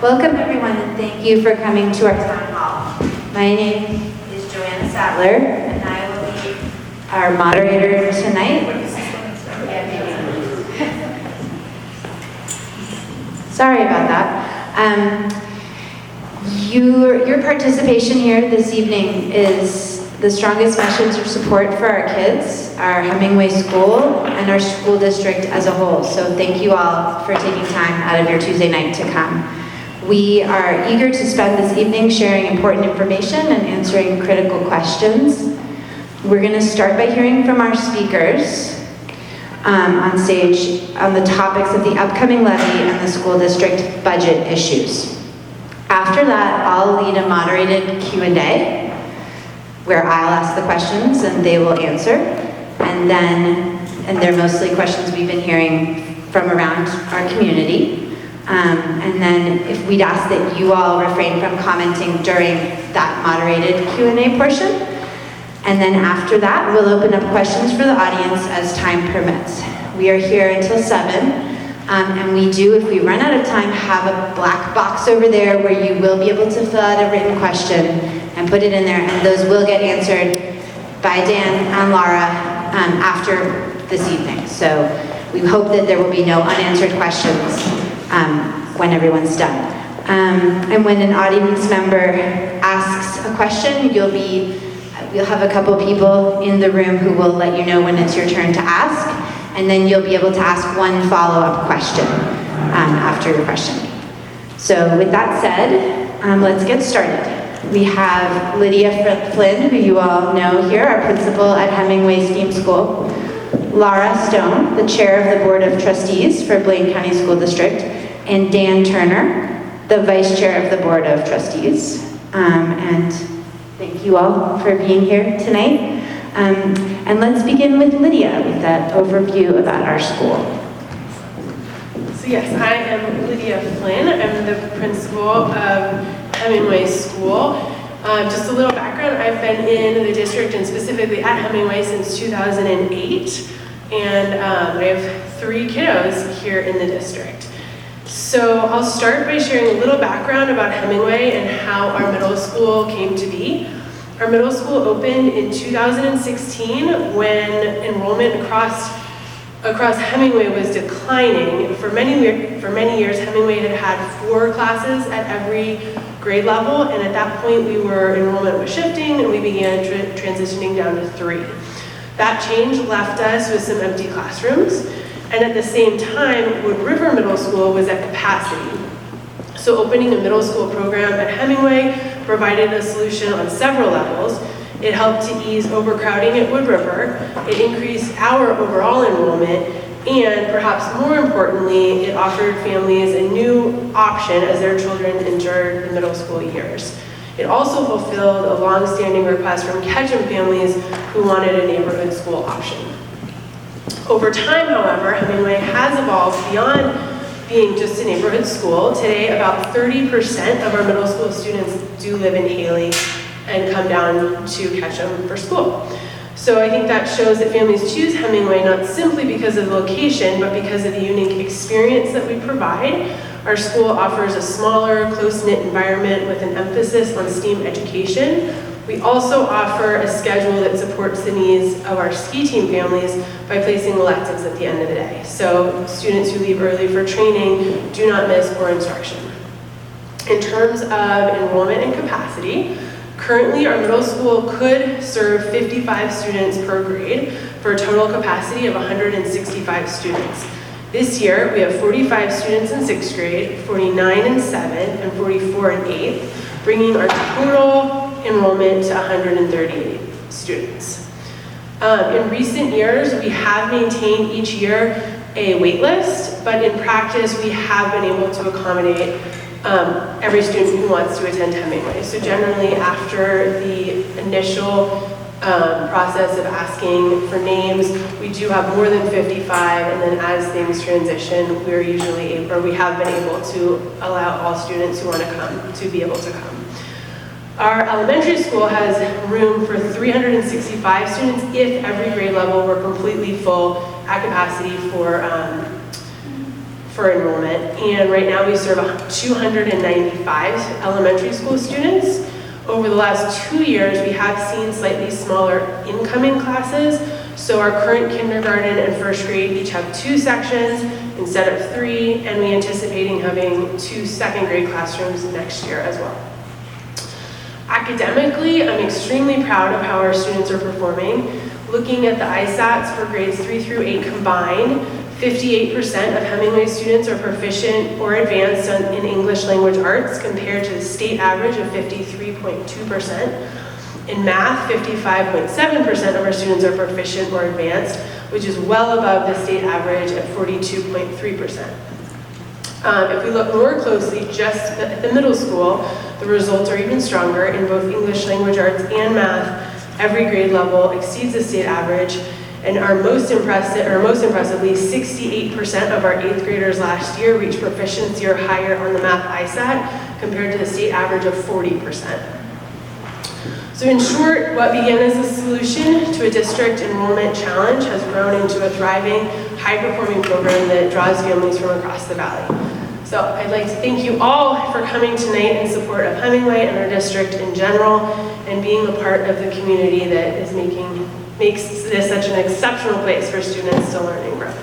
Welcome everyone, and thank you for coming to our town hall. My name is Joanna Sattler, and I will be our moderator tonight. Sorry about that. Your participation here this evening is the strongest message of support for our kids, our Hemingway School, and our school district as a whole. So thank you all for taking time out of your Tuesday night to come. We are eager to spend this evening sharing important information and answering critical questions. We're going to start by hearing from our speakers on stage on the topics of the upcoming levy and the school district budget issues. After that, I'll lead a moderated Q&A where I'll ask the questions and they will answer. And they're mostly questions we've been hearing from around our community. And then if we'd ask that you all refrain from commenting during that moderated Q&A portion. And then after that, we'll open up questions for the audience as time permits. We are here until 7, and we do, if we run out of time, have a black box over there where you will be able to fill out a written question and put it in there, and those will get answered by Dan and Laura after this evening. So we hope that there will be no unanswered questions when everyone's done. And when an audience member asks a question, we'll have a couple people in the room who will let you know when it's your turn to ask, and then you'll be able to ask one follow-up question after your question. So with that said, let's get started. We have Lydia Flynn, who you all know here, our principal at Hemingway STEAM School, Laura Stone, the chair of the Board of Trustees for Blaine County School District, and Dan Turner, the vice chair of the Board of Trustees. And thank you all for being here tonight. And let's begin with Lydia with that overview about our school. So yes, I am Lydia Flynn. I'm the principal of Hemingway School. Just a little background, I've been in the district and specifically at Hemingway since 2008. And I have 3 kiddos here in the district. So I'll start by sharing a little background about Hemingway and how our middle school came to be. Our middle school opened in 2016 when enrollment across Hemingway was declining. For many years, Hemingway had 4 classes at every grade level, and at that point enrollment was shifting and we began transitioning down to 3. That change left us with some empty classrooms, and at the same time, Wood River Middle School was at capacity. So opening a middle school program at Hemingway provided a solution on several levels. It helped to ease overcrowding at Wood River, it increased our overall enrollment, and perhaps more importantly, it offered families a new option as their children endured the middle school years. It also fulfilled a long-standing request from Ketchum families who wanted a neighborhood school option. Over time, however, Hemingway has evolved beyond being just a neighborhood school. Today, about 30% of our middle school students do live in Haley and come down to Ketchum for school. So I think that shows that families choose Hemingway not simply because of location, but because of the unique experience that we provide. Our school offers a smaller, close-knit environment with an emphasis on STEAM education. We also offer a schedule that supports the needs of our ski team families by placing electives at the end of the day. So students who leave early for training do not miss core instruction. In terms of enrollment and capacity, currently our middle school could serve 55 students per grade for a total capacity of 165 students. This year, we have 45 students in 6th grade, 49 in 7th, and 44 in 8th, bringing our total enrollment to 138 students. In recent years, we have maintained each year a wait list, but in practice, we have been able to accommodate every student who wants to attend Hemingway. So generally, after the initial process of asking for names, we do have more than 55, and then as things transition, we have been able to allow all students who want to come to be able to come. Our elementary school has room for 365 students if every grade level were completely full at capacity for enrollment, and right now we serve 295 elementary school students. Over the last 2 years, we have seen slightly smaller incoming classes, so our current kindergarten and first grade each have 2 sections instead of 3, and we're anticipating having 2 second grade classrooms next year as well. Academically, I'm extremely proud of how our students are performing. Looking at the ISATs for grades 3 through 8 combined, 58% of Hemingway students are proficient or advanced in English language arts compared to the state average of 53.2%. In math, 55.7% of our students are proficient or advanced, which is well above the state average at 42.3%. If we look more closely just at the middle school, the results are even stronger in both English language arts and math. Every grade level exceeds the state average, and most impressively, 68% of our 8th graders last year reached proficiency or higher on the math ISAT, compared to the state average of 40%. So in short, what began as a solution to a district enrollment challenge has grown into a thriving, high-performing program that draws families from across the valley. So I'd like to thank you all for coming tonight in support of Hemingway and our district in general, and being a part of the community that is makes this such an exceptional place for students to learn and grow.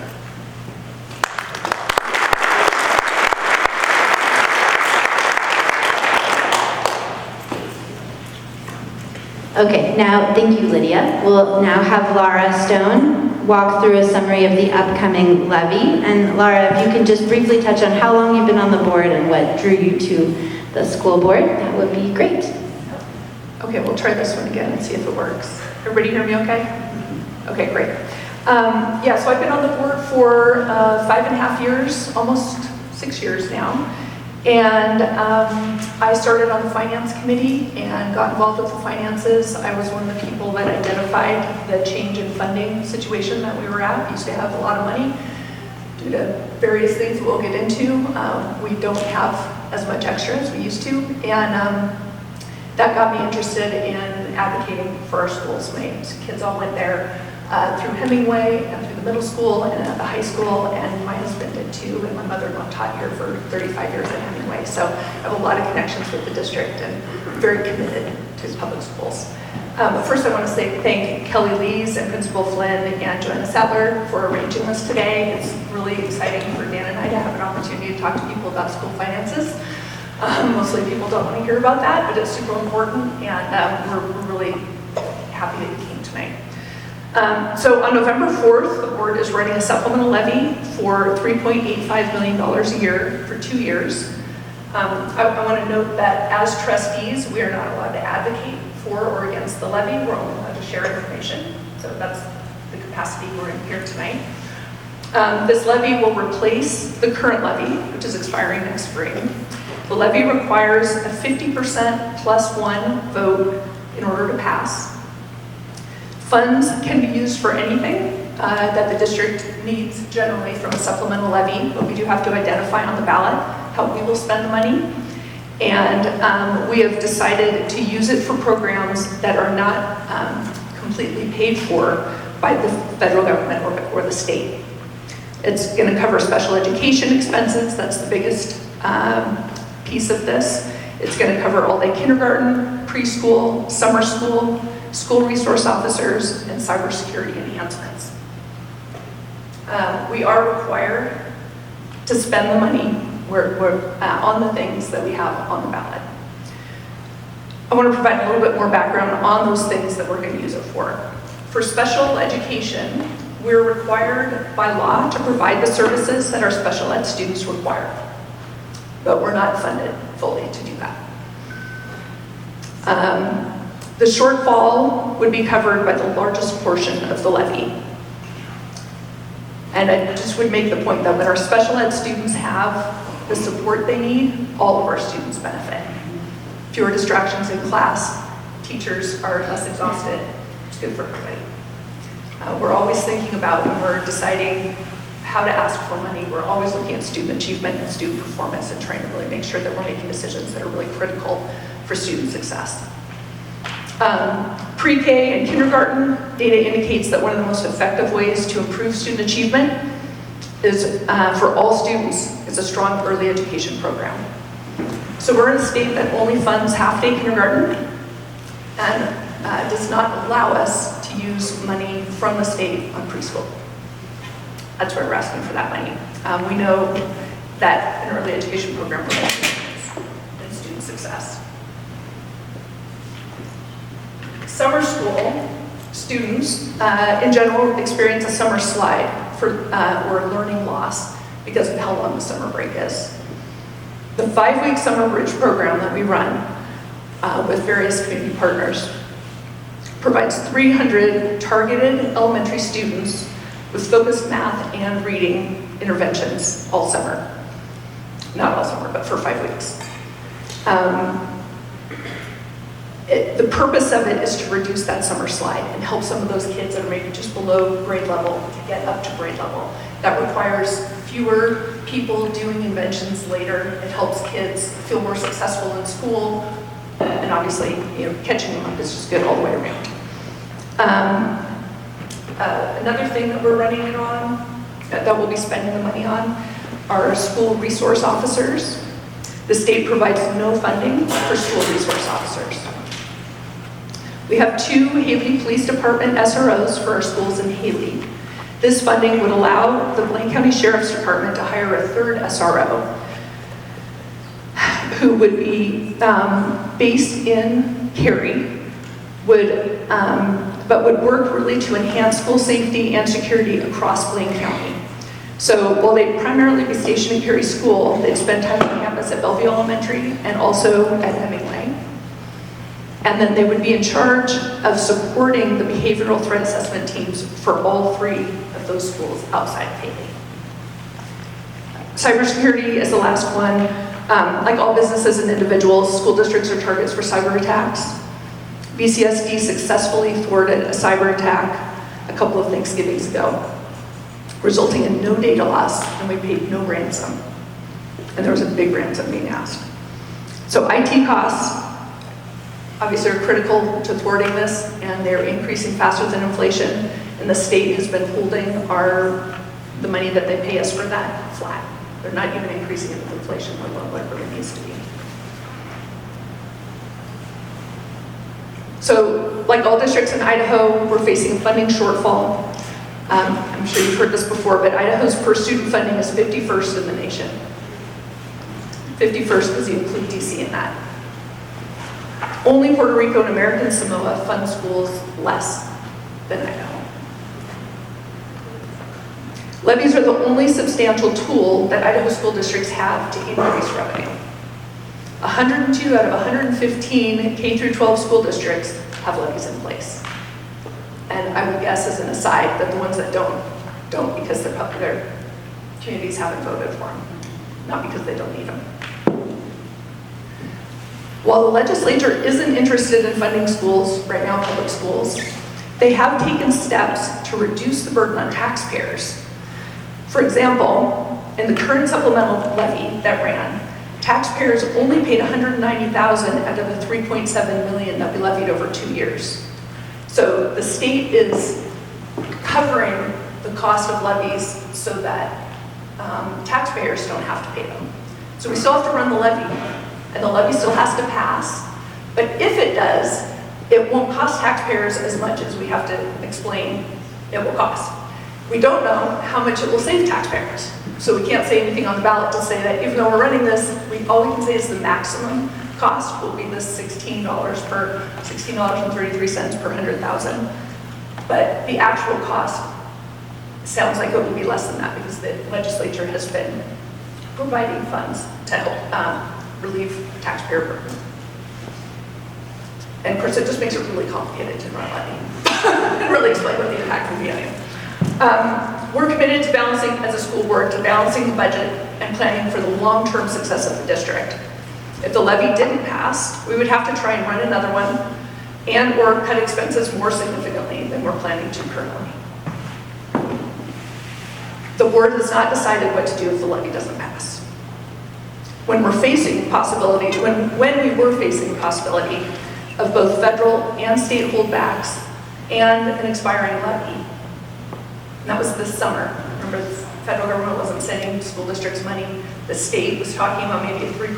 Okay, now, thank you, Lydia. We'll now have Laura Stone walk through a summary of the upcoming levy. And Laura, if you can just briefly touch on how long you've been on the board and what drew you to the school board, that would be great. Okay, we'll try this one again and see if it works. Everybody hear me okay? Okay, great. Yeah, so I've been on the board for 5.5 years, almost 6 years now. And I started on the finance committee and got involved with the finances. I was one of the people that identified the change in funding situation that we were at. We used to have a lot of money due to various things we'll get into. We don't have as much extra as we used to. And that got me interested in advocating for our schools. My kids all went there through Hemingway and through the middle school and at the high school, and my husband did too, and my mother-in-law taught here for 35 years at Hemingway. So I have a lot of connections with the district and very committed to public schools. But first I want to thank Kelly Lees and Principal Flynn and Joanna Sattler for arranging this today. It's really exciting for Dan and I to have an opportunity to talk to people about school finances. Mostly people don't want to hear about that, but it's super important, and we're really happy that you came tonight. So on November 4th, the board is writing a supplemental levy for $3.85 million a year for 2 years. I want to note that as trustees, we are not allowed to advocate for or against the levy. We're only allowed to share information. So that's the capacity we're in here tonight. This levy will replace the current levy, which is expiring next spring. The levy requires a 50% plus 1 vote in order to pass. Funds can be used for anything that the district needs generally from a supplemental levy, but we do have to identify on the ballot how we will spend the money. And we have decided to use it for programs that are not completely paid for by the federal government or the state. It's going to cover special education expenses. That's the biggest piece of this. It's going to cover all-day kindergarten, preschool, summer school, school resource officers, and cybersecurity enhancements. We are required to spend the money on the things that we have on the ballot. I want to provide a little bit more background on those things that we're going to use it for. For special education, we're required by law to provide the services that our special ed students require, but we're not funded fully to do that. The shortfall would be covered by the largest portion of the levy. And I just would make the point that when our special ed students have the support they need, all of our students benefit. Fewer distractions in class, teachers are less exhausted, it's good for everybody. We're always thinking about when we're deciding how to ask for money, we're always looking at student achievement and student performance and trying to really make sure that we're making decisions that are really critical for student success. Pre-K and kindergarten data indicates that one of the most effective ways to improve student achievement is for all students. It's a strong early education program. So we're in a state that only funds half-day kindergarten and does not allow us to use money from the state on preschool. That's why we're asking for that money. We know that an early education program provides in student success. Summer school students, in general, experience a summer slide or learning loss because of how long the summer break is. The 5-week summer bridge program that we run with various community partners provides 300 targeted elementary students with focused math and reading interventions all summer. Not all summer, but for 5 weeks. The purpose of it is to reduce that summer slide and help some of those kids that are maybe just below grade level to get up to grade level. That requires fewer people doing interventions later. It helps kids feel more successful in school, and obviously, catching them up is just good all the way around. Another thing that we're running it on, that we'll be spending the money on, are school resource officers. The state provides no funding for school resource officers. We have 2 Haley Police Department SROs for our schools in Haley. This funding would allow the Blaine County Sheriff's Department to hire a 3rd SRO who would be based in Cary, but would work really to enhance school safety and security across Blaine County. So while they'd primarily be stationed in Cary School, they'd spend time on campus at Bellevue Elementary and also at Hemingway. And then they would be in charge of supporting the behavioral threat assessment teams for all 3 of those schools outside of Haley. Cybersecurity is the last one. Like all businesses and individuals, school districts are targets for cyber attacks. BCSD successfully thwarted a cyber attack a couple of Thanksgivings ago, resulting in no data loss, and we paid no ransom. And there was a big ransom being asked. So IT costs obviously are critical to thwarting this, and they're increasing faster than inflation, and the state has been holding the money that they pay us for that flat. They're not even increasing it with inflation like it needs to be. So, like all districts in Idaho, we're facing a funding shortfall. I'm sure you've heard this before, but Idaho's per student funding is 51st in the nation. 51st because you include DC in that. Only Puerto Rico and American Samoa fund schools less than Idaho. Levies are the only substantial tool that Idaho school districts have to increase revenue. 102 out of 115 K-12 school districts have levies in place. And I would guess, as an aside, that the ones that don't because their communities haven't voted for them, not because they don't need them. While the legislature isn't interested in funding schools, right now public schools, they have taken steps to reduce the burden on taxpayers. For example, in the current supplemental levy that ran, taxpayers only paid $190,000 out of the $3.7 million that we levied over 2 years. So the state is covering the cost of levies so that taxpayers don't have to pay them. So we still have to run the levy, and the levy still has to pass. But if it does, it won't cost taxpayers as much as we have to explain it will cost. We don't know how much it will save taxpayers. So we can't say anything on the ballot to say that even though we're running this, all we can say is the maximum cost will be this $16.33 per 100,000. But the actual cost sounds like it will be less than that because the legislature has been providing funds to help relieve taxpayer burden. And of course, it just makes it really complicated to run levy and really explain what the impact will be on you. We're committed to balancing, as a school board, to balancing the budget and planning for the long-term success of the district. If the levy didn't pass, we would have to try and run another one and or cut expenses more significantly than we're planning to currently. The board has not decided what to do if the levy doesn't pass. When we're facing possibility, when we were facing the possibility of both federal and state holdbacks and an expiring levy, and that was this summer, remember the federal government wasn't sending school districts money. The state was talking about maybe a 3%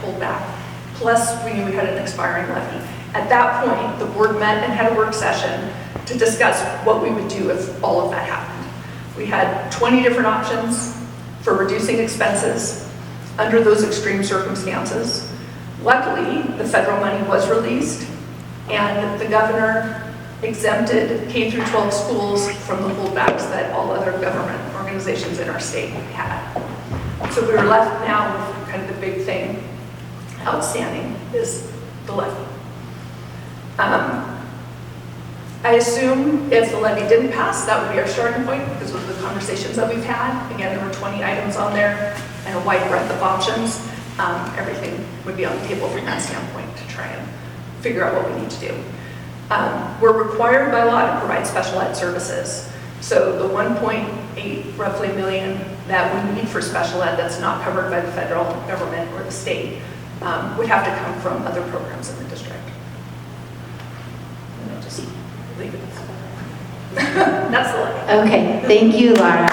pullback. Plus, we knew we had an expiring levy. At that point, the board met and had a work session to discuss what we would do if all of that happened. We had 20 different options for reducing expenses under those extreme circumstances. Luckily, the federal money was released, and the governor exempted K through 12 schools from the holdbacks that all other government organizations in our state had. So we were left now with kind of the big thing outstanding is the levy. I assume if the levy didn't pass, that would be our starting point because of the conversations that we've had. Again, there were 20 items on there and a wide breadth of options. Everything would be on the table from that standpoint to try and figure out what we need to do. We're required by law to provide special ed services. So the 1.8 roughly million that we need for special ed that's not covered by the federal government or the state would have to come from other programs in the district. And I'll just leave it at that. That's the levy. Okay, thank you, Laura.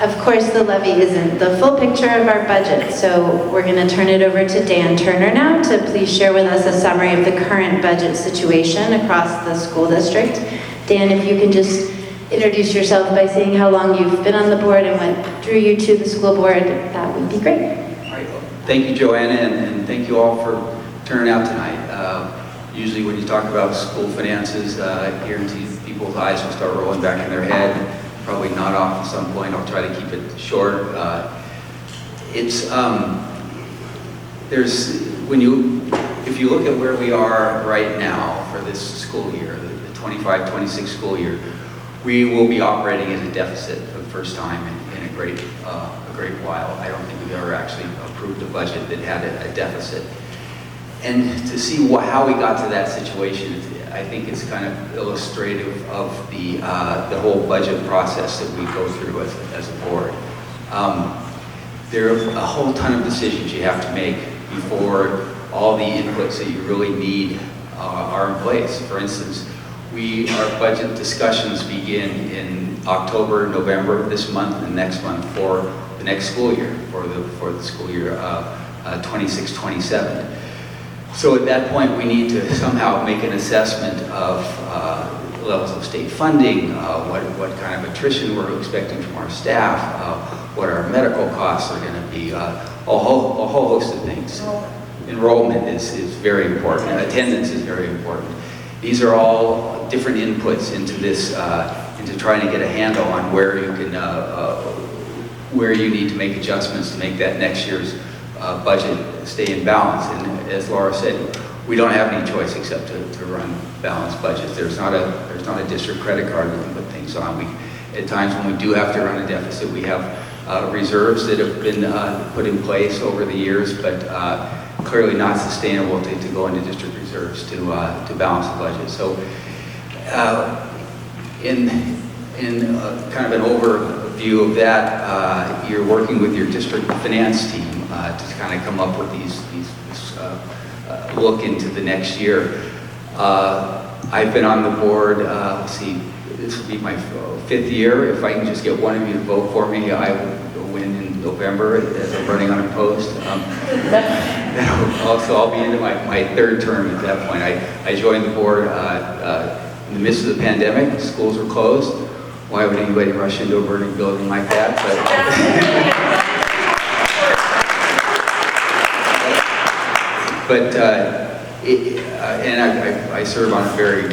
Of course, the levy isn't the full picture of our budget, so we're going to turn it over to Dan Turner now to please share with us a summary of the current budget situation across the school district. Dan, if you can just introduce yourself by saying how long you've been on the board and what drew you to the school board, that would be great. All right. Well, thank you, Joanna, and thank you all for turning out tonight. Usually when you talk about school finances, I guarantee people's eyes will start rolling back in their head. Probably not off at some point. I'll try to keep it short. If you look at where we are right now for this school year, the 25-26 school year, we will be operating at a deficit for the first time in a great while. I don't think we've ever actually approved a budget that had a deficit. And to see how we got to that situation, I think it's kind of illustrative of the whole budget process that we go through as a board. There are a whole ton of decisions you have to make before all the inputs that you really need are in place. For instance, our budget discussions begin in October, November, this month and next month for the next school year, for the school year 26-27. So at that point, we need to somehow make an assessment of levels of state funding, what kind of attrition we're expecting from our staff, what our medical costs are going to be, a whole host of things. Enrollment is very important. Attendance is very important. These are all different inputs into this, into trying to get a handle on where you can, where you need to make adjustments to make that next year's budget stay in balance. And as Laura said, we don't have any choice except to run balanced budgets. There's not a district credit card we can put things on. At times when we do have to run a deficit, we have reserves that have been put in place over the years, but clearly not sustainable to go into district reserves to balance the budget. So in kind of an overview of that, you're working with your district finance team to kind of come up with these look into the next year. I've been on the board, let's see, this will be my 5th year. If I can just get one of you to vote for me, I will win in November as I'm running unopposed. Also, I'll be into my 3rd term at that point. I joined the board in the midst of the pandemic. Schools were closed. Why would anybody rush into a burning building like that? I serve on a very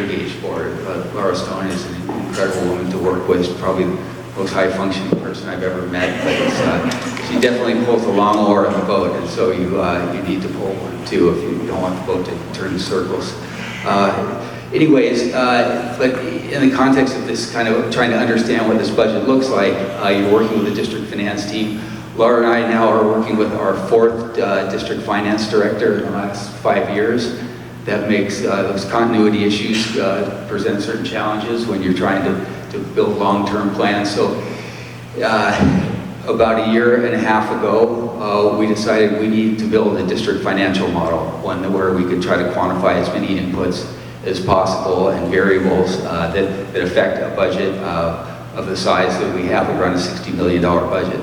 engaged board. Laura Stone is an incredible woman to work with, probably the most high-functioning person I've ever met. But she definitely pulls the long oar on the boat, and so you need to pull one too if you don't want the boat to turn in circles. But in the context of this kind of trying to understand what this budget looks like, you're working with the district finance team. Laura and I now are working with our 4th district finance director in the last 5 years. That makes those continuity issues present certain challenges when you're trying to build long-term plans. So About a year and a half ago, we decided we needed to build a district financial model, one where we could try to quantify as many inputs as possible and variables that affect a budget of the size that we have. We run a $60 million budget.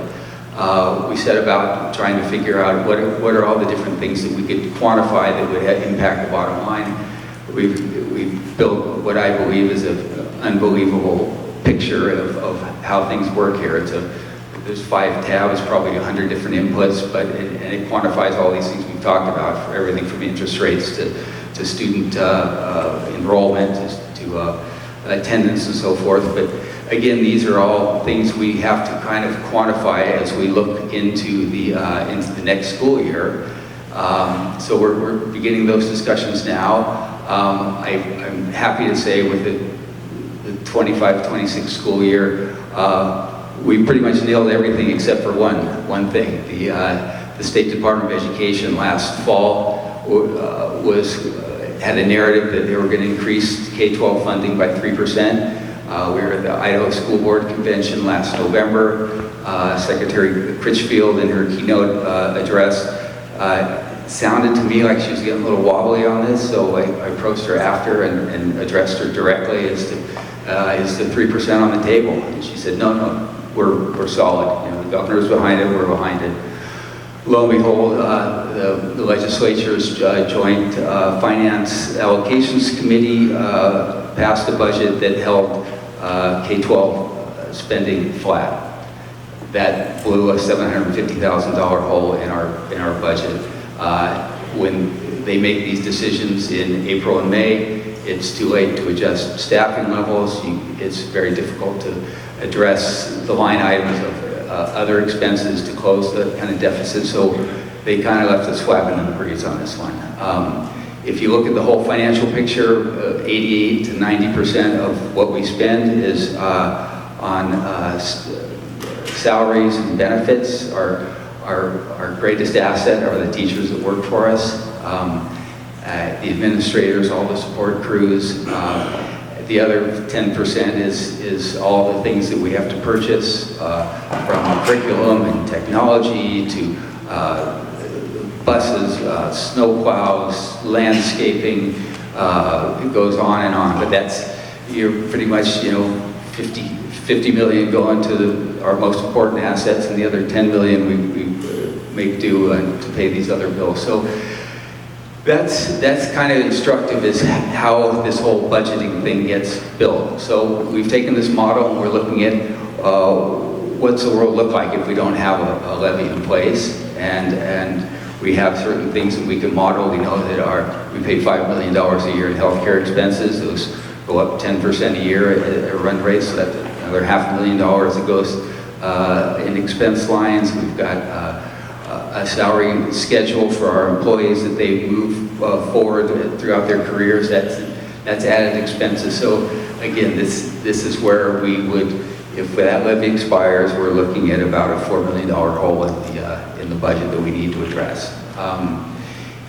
We set about trying to figure out what are all the different things that we could quantify that would impact the bottom line. We've built what I believe is an unbelievable picture of how things work here. There's 5 tabs, probably 100 different inputs, and it quantifies all these things we've talked about, for everything from interest rates to student enrollment to attendance and so forth. But again, these are all things we have to kind of quantify as we look into the next school year. So we're beginning those discussions now. I'm happy to say with the 25-26 school year, we pretty much nailed everything except for one thing. The State Department of Education last fall had a narrative that they were going to increase K-12 funding by 3%. We were at the Idaho School Board Convention last November. Secretary Critchfield, in her keynote address, sounded to me like she was getting a little wobbly on this, so I approached her after and addressed her directly as to, is the 3% on the table? And she said, no, we're solid. You know, the governor's behind it, we're behind it. Lo and behold, the legislature's joint finance allocations committee passed a budget that held K-12 spending flat. That blew a $750,000 hole in our budget. When they make these decisions in April and May, it's too late to adjust staffing levels. It's very difficult to address the line items of other expenses to close the kind of deficit. So they kind of left us flapping in the breeze on this one. If you look at the whole financial picture, 88 to 90% of what we spend is on salaries and benefits. Our greatest asset are the teachers that work for us, the administrators, all the support crews. The other 10% is all the things that we have to purchase, from curriculum and technology to buses, snow plows, landscaping. It goes on and on. But you're pretty much, 50 million going to our most important assets, and the other 10 million we make do to pay these other bills. So that's kind of instructive as how this whole budgeting thing gets built. So we've taken this model and we're looking at what's the world look like if we don't have a levy in place, and we have certain things that we can model. We know that we pay $5 million a year in healthcare expenses. Those go up 10% a year at a run rate, so that's another $500,000 that goes in expense lines. We've got a salary schedule for our employees that they move forward throughout their careers. That's added expenses. So again, this is where we would, if that levy expires, we're looking at about a $4 million hole in the budget that we need to address.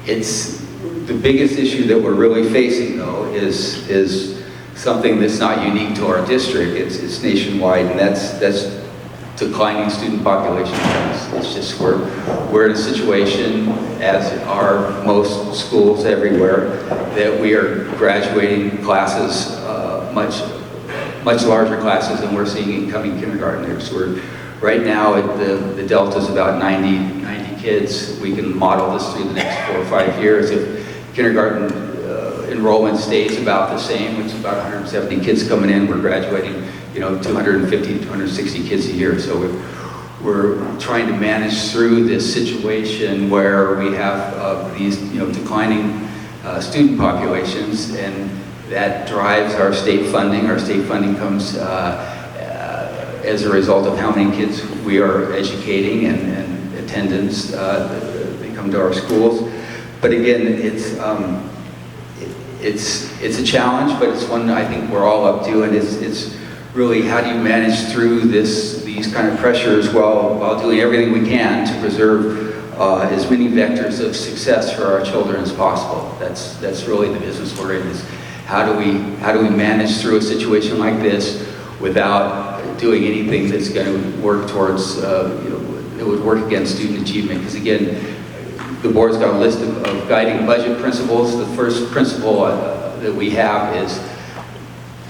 It's the biggest issue that we're really facing, though, is something that's not unique to our district. It's nationwide, and that's declining student population trends. It's just we're in a situation, as are most schools everywhere, that we are graduating classes, much larger classes than we're seeing incoming kindergartners. Right now the delta is about 90 kids. We can model this through the next 4 or 5 years. If kindergarten enrollment stays about the same, which is about 170 kids coming in, we're graduating 250 to 260 kids a year. So we're trying to manage through this situation where we have these declining student populations, and that drives our state funding. Our state funding comes as a result of how many kids we are educating and attendance they come to our schools. But again, it's a challenge, but it's one I think we're all up to, and it's really how do you manage through these kind of pressures while doing everything we can to preserve as many vectors of success for our children as possible. That's really the business we're in, is how do we manage through a situation like this without doing anything that's going to work towards, it would work against student achievement. Because again, the board's got a list of guiding budget principles. The first principle that we have is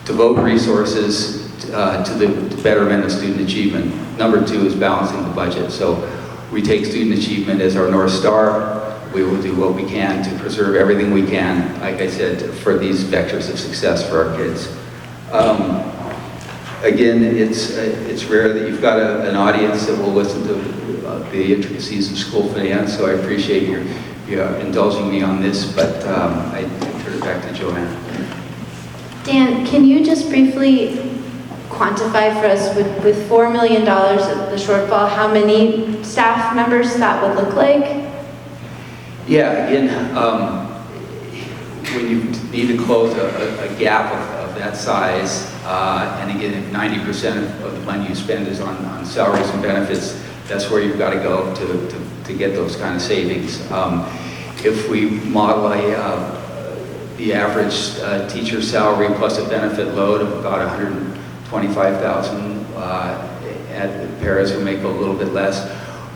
devote resources to the betterment of student achievement. Number 2 is balancing the budget. So we take student achievement as our North Star. We will do what we can to preserve everything we can, like I said, for these vectors of success for our kids. Again, it's rare that you've got an audience that will listen to the intricacies of school finance, so I appreciate your indulging me on this, but I turn it back to Joanna. Dan, can you just briefly quantify for us with $4 million of the shortfall, how many staff members that would look like? Yeah, again, when you need to close a gap of that size, and again, if 90% of the money you spend is on salaries and benefits, that's where you've got to go to get those kind of savings. If we model the average teacher salary plus a benefit load of about $125,000 at paras who make a little bit less,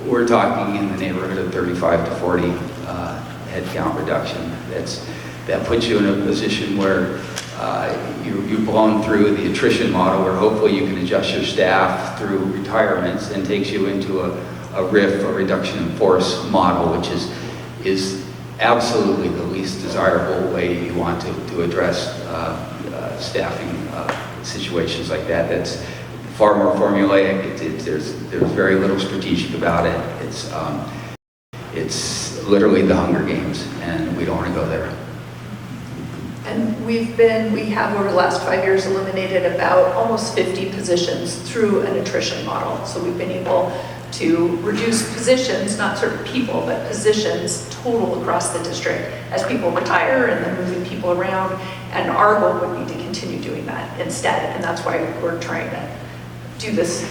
we're talking in the neighborhood of 35 to 40 headcount reduction. That puts you in a position where you've blown through the attrition model, where hopefully you can adjust your staff through retirements, and takes you into a RIF, a reduction in force model, which is absolutely the least desirable way you want to address staffing situations like that. That's far more formulaic. There's very little strategic about it. It's literally the Hunger Games, and we don't want to go there. And we have over the last 5 years eliminated about almost 50 positions through an attrition model. So we've been able to reduce positions, not sort of people, but positions total across the district as people retire and then moving people around. And our goal would be to continue doing that instead. And that's why we're trying to do this,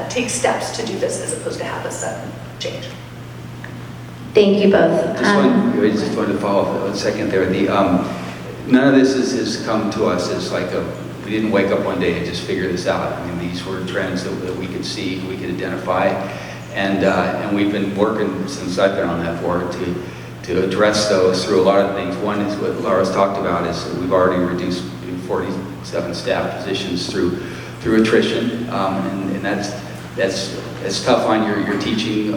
take steps to do this as opposed to have a sudden change. Thank you both. I just wanted to follow up a second there. None of this has come to us as like we didn't wake up one day and just figure this out. I mean, these were trends that we could see, we could identify, and we've been working since I've been on that board to address those through a lot of things. One is what Laura's talked about, is that we've already reduced 47 staff positions through attrition, and that's tough on your teaching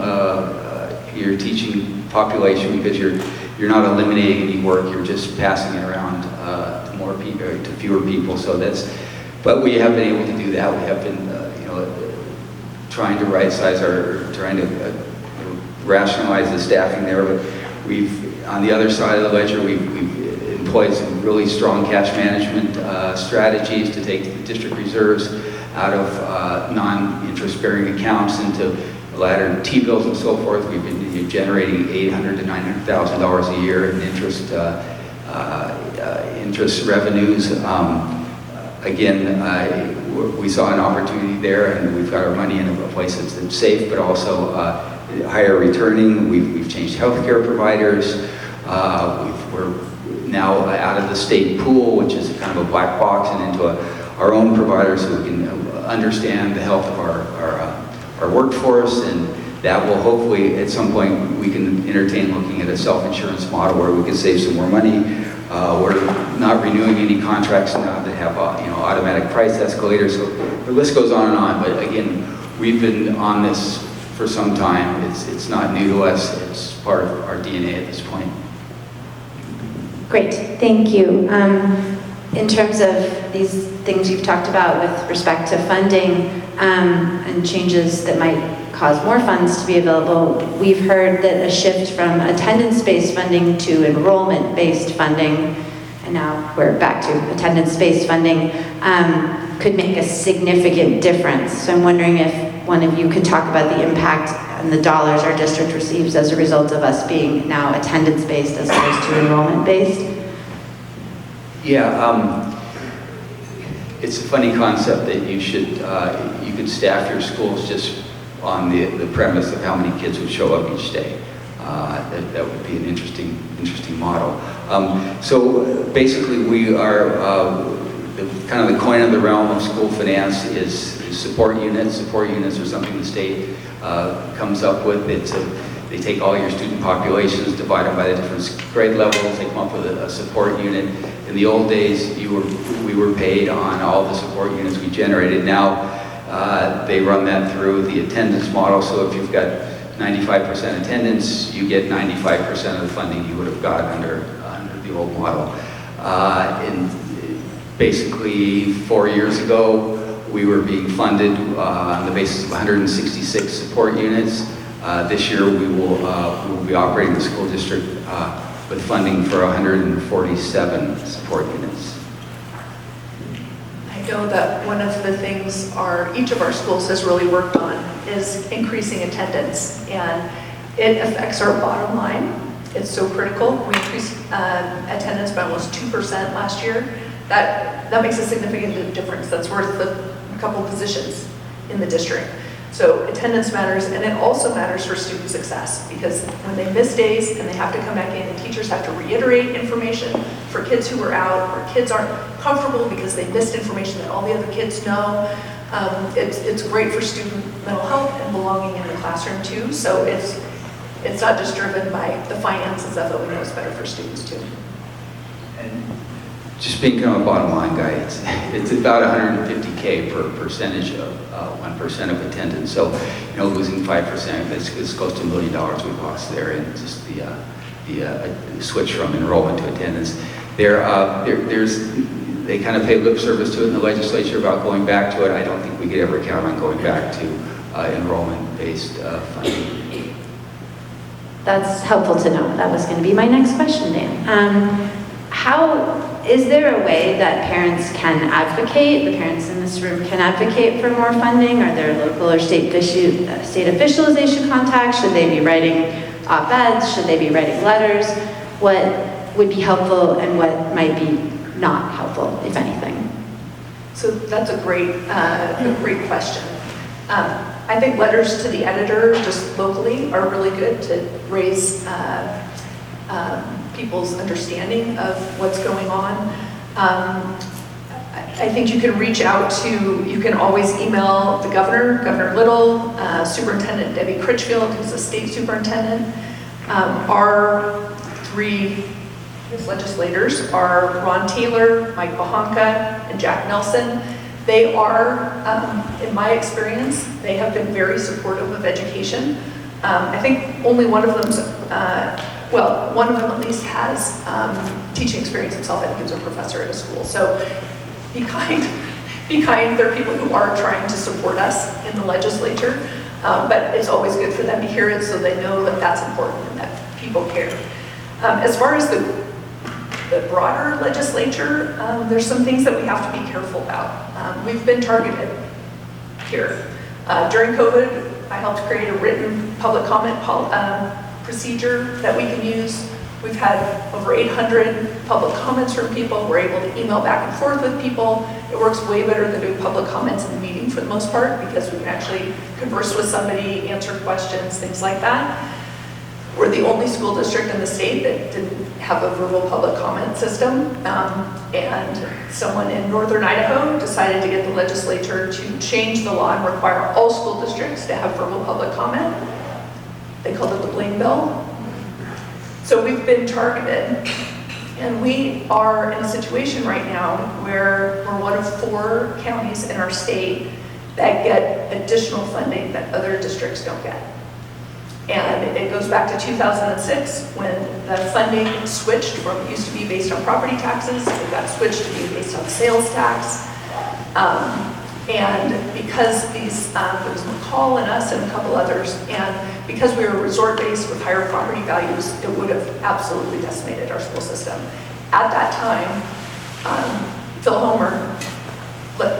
population, because you're not eliminating any work, you're just passing it around to more people, to fewer people. So but we have been able to do that. We have been trying to trying to rationalize the staffing there. But on the other side of the ledger, we've employed some really strong cash management strategies to take the district reserves out of non-interest bearing accounts into laddered T-bills and so forth. We've been generating $800,000 to $900,000 a year in interest revenues. Again, we saw an opportunity there, and we've got our money in a place that's safe, but also higher returning. We've changed healthcare providers. We're now out of the state pool, which is kind of a black box, and into our own providers who can understand the health of our workforce, and that will hopefully at some point we can entertain looking at a self-insurance model where we can save some more money. We're not renewing any contracts now that have automatic price escalators, so the list goes on, but again, we've been on this for some time. It's not new to us, it's part of our DNA at this point. Great, thank you. In terms of these things you've talked about with respect to funding and changes that might cause more funds to be available, we've heard that a shift from attendance-based funding to enrollment-based funding, and now we're back to attendance-based funding, could make a significant difference. So I'm wondering if one of you could talk about the impact and the dollars our district receives as a result of us being now attendance-based as opposed to enrollment-based. Yeah, it's a funny concept that you could staff your schools just on the premise of how many kids would show up each day. That would be an interesting model. So basically, we are kind of the coin of the realm of school finance is support units. Support units are something the state comes up with. They take all your student populations, divide them by the different grade levels, they come up with a support unit. In the old days, we were paid on all the support units we generated. Now, they run that through the attendance model, so if you've got 95% attendance, you get 95% of the funding you would have got under the old model. And basically, 4 years ago, we were being funded on the basis of 166 support units. This year, we will be operating the school district with funding for 147 support units. I know that one of the things each of our schools has really worked on is increasing attendance, and it affects our bottom line. It's so critical. We increased attendance by almost 2% last year. That makes a significant difference. That's worth a couple positions in the district. So attendance matters, and it also matters for student success, because when they miss days and they have to come back in, and teachers have to reiterate information for kids who are out, or kids aren't comfortable because they missed information that all the other kids know. It's great for student mental health and belonging in the classroom too. So it's not just driven by the finances of it. We know it's better for students too. And just being kind of a bottom line guy, it's about 150K per percentage of 1% of attendance. So, losing 5%, it's close to $1 million we've lost there, and just the switch from enrollment to attendance. They kind of pay lip service to it in the legislature about going back to it. I don't think we could ever count on going back to enrollment-based funding. That's helpful to know. That was going to be my next question, Dan. Is there a way that parents can advocate, the parents in this room can advocate for more funding? Are there local or state officials they should contact? Should they be writing op-eds? Should they be writing letters? What would be helpful and what might be not helpful, if anything? So that's a great question. I think letters to the editor, just locally, are really good to raise people's understanding of what's going on. I think you can reach out you can always email the governor, Governor Little, Superintendent Debbie Critchfield, who's the state superintendent. Our three legislators are Ron Taylor, Mike Bahanka, and Jack Nelson. They are, in my experience, they have been very supportive of education. I think only one of them's, one of them at least has teaching experience himself. I think he was a professor at a school. So be kind. Be kind. There are people who are trying to support us in the legislature, but it's always good for them to hear it so they know that that's important and that people care. As far as the broader legislature, there's some things that we have to be careful about. We've been targeted here. During COVID, I helped create a written public comment procedure that we can use. We've had over 800 public comments from people. We're able to email back and forth with people. It works way better than doing public comments in the meeting for the most part, because we can actually converse with somebody, answer questions, things like that. We're the only school district in the state that didn't have a verbal public comment system, and someone in northern Idaho decided to get the legislature to change the law and require all school districts to have verbal public comment. They called it the blame bill. So we've been targeted, and we are in a situation right now where we're one of 4 counties in our state that get additional funding that other districts don't get. And it goes back to 2006 when the funding switched from, it used to be based on property taxes, it got switched to be based on sales tax. And because these, it was McCall and us and a couple others, and because we were resort-based with higher property values, it would have absolutely decimated our school system. At that time, Phil Homer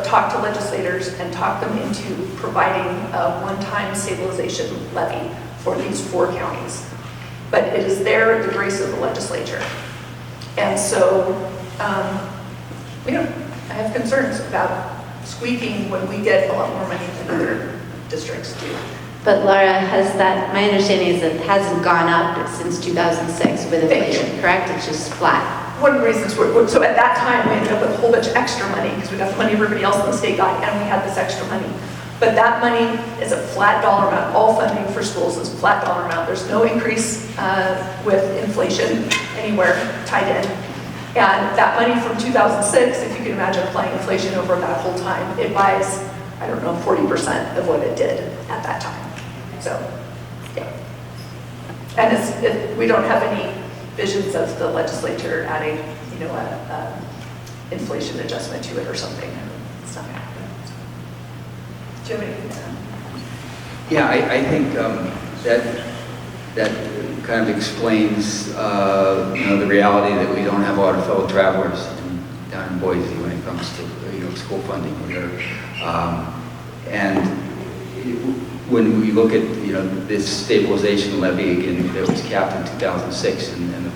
talked to legislators and talked them into providing a one-time stabilization levy for these 4 counties. But it is there, the grace of the legislature. And so, I have concerns about squeaking when we get a lot more money than other districts do. But Laura, my understanding is that it hasn't gone up since 2006 with inflation, correct? It's just flat. one of the reasons, so at that time, we ended up with a whole bunch of extra money because we got the money everybody else in the state got, and we had this extra money. But that money is a flat dollar amount. All funding for schools is a flat dollar amount. There's no increase with inflation anywhere tied in. And that money from 2006, if you can imagine applying inflation over that whole time, it buys, I don't know, 40% of what it did at that time. So, yeah. And we don't have any visions of the legislature adding, a inflation adjustment to it or something. It's not going to happen. Do you have anything to add? Yeah, I think that kind of explains the reality that we don't have a lot of fellow travelers down in Boise when it comes to school funding. And when we look at this stabilization levy again that was capped in 2006 and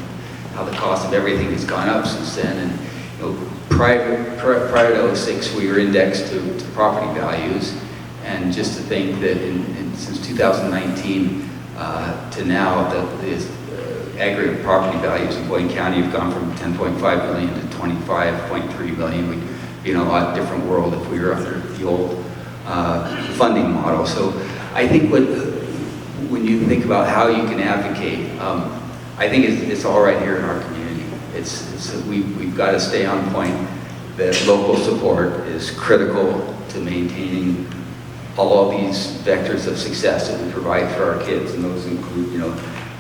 how the cost of everything has gone up since then, and prior to 06 we were indexed to property values, and just to think that since 2019 to now the aggregate property values in Boyne County have gone from 10.5 million to 25.3 million. We'd be in a lot different world if we were under the old funding model. So I think when you think about how you can advocate, I think it's all right here in our community. We've got to stay on point that local support is critical to maintaining all of these vectors of success that we provide for our kids, and those include,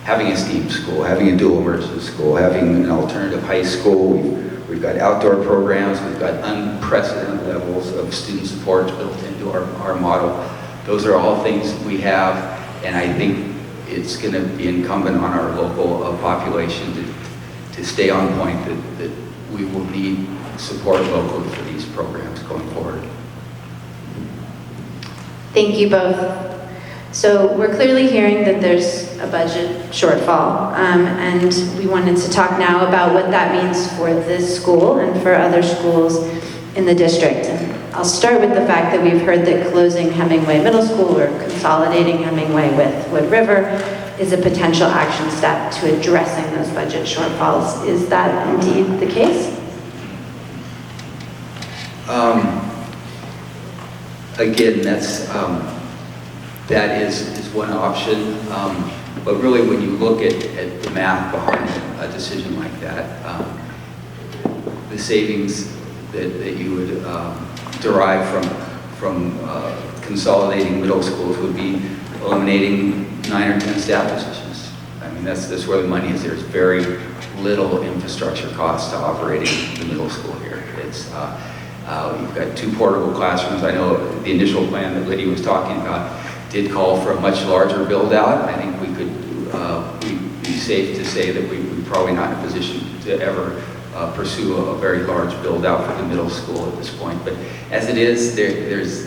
having a STEAM school, having a dual immersive school, having an alternative high school. We've got outdoor programs. We've got unprecedented levels of student support built into our model. Those are all things that we have, and I think it's going to be incumbent on our local population to stay on point that we will need support locally for these programs going forward. Thank you both. So we're clearly hearing that there's a budget shortfall, and we wanted to talk now about what that means for this school and for other schools in the district. And I'll start with the fact that we've heard that closing Hemingway Middle School or consolidating Hemingway with Wood River is a potential action step to addressing those budget shortfalls. Is that indeed the case? Again, that is one option, but really when you look at the math behind a decision like that, the savings that you would derive from consolidating middle schools would be eliminating 9 or 10 staff positions. I mean, that's where the money is. There's very little infrastructure cost to operating the middle school here. You've got 2 portable classrooms. I know the initial plan that Lydia was talking about did call for a much larger build out. I think we could we'd be safe to say that we're probably not in a position to ever pursue a very large build out for the middle school at this point. But as it is, there's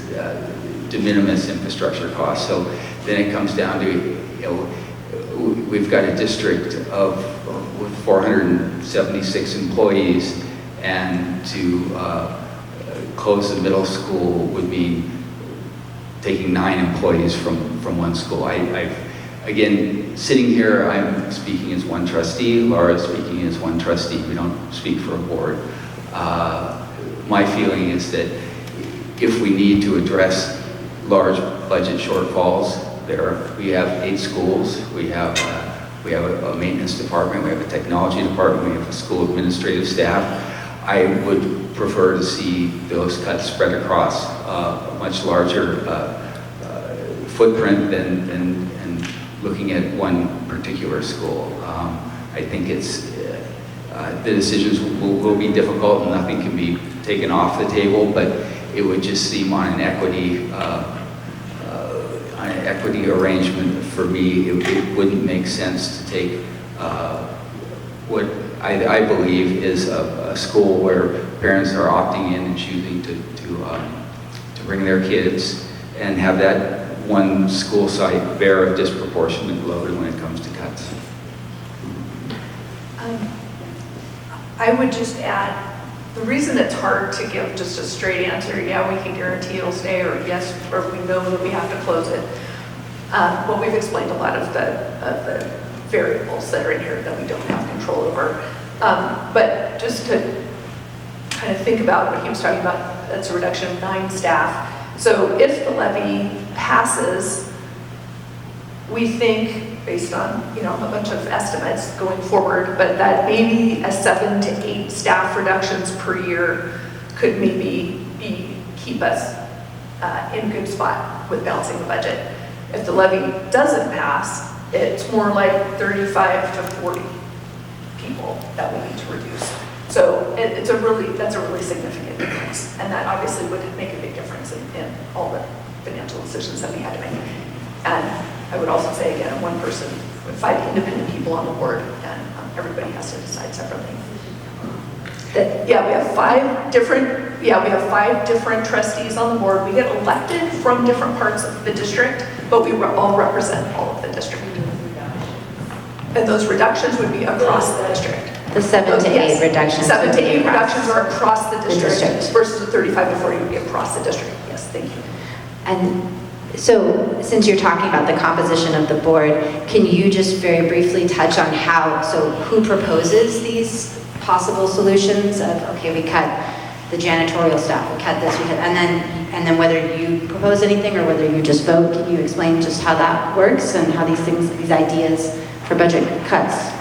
de minimis infrastructure costs. So then it comes down to, we've got a district with 476 employees, and to close the middle school would mean taking 9 employees from one school. Again, sitting here, I'm speaking as one trustee, Laura's speaking as one trustee. We don't speak for a board. My feeling is that if we need to address large budget shortfalls, we have 8 schools, we have a maintenance department, we have a technology department, we have a school administrative staff. I would prefer to see those cuts spread across a much larger footprint than looking at one particular school. I think the decisions will be difficult and nothing can be taken off the table, but it would just seem on an equity arrangement for me, it wouldn't make sense to take what I believe is a school where parents are opting in and choosing to bring their kids, and have that one school site bear a disproportionate load when it comes to cuts. I would just add, the reason it's hard to give just a straight answer, yeah, we can guarantee it'll stay, or yes, or we know that we have to close it. Well, we've explained a lot of the variables that are in here that we don't have control over. But just to kind of think about what he was talking about, that's a reduction of 9 staff. So if the levy passes, we think, based on a bunch of estimates going forward, but that maybe a 7 to 8 staff reductions per year could maybe keep us in a good spot with balancing the budget. If the levy doesn't pass, it's more like 35 to 40 people that we need to reduce. So that's a really significant difference, and that obviously would make a big difference in all the financial decisions that we had to make. And I would also say, again, one person with 5 independent people on the board, and everybody has to decide separately. We have 5 different trustees on the board. We get elected from different parts of the district, but we all represent all of the district. And those reductions would be across the district. The 7 to 8 reductions. 7 to 8 would be across reductions are across the district district. versus the 35 to 40 would be across the district. Yes, thank you. And so, since you're talking about the composition of the board, can you just very briefly touch on who proposes these possible solutions of, okay, we cut the janitorial staff, we cut this, and then whether you propose anything or whether you just vote? Can you explain just how that works and how these ideas for budget cuts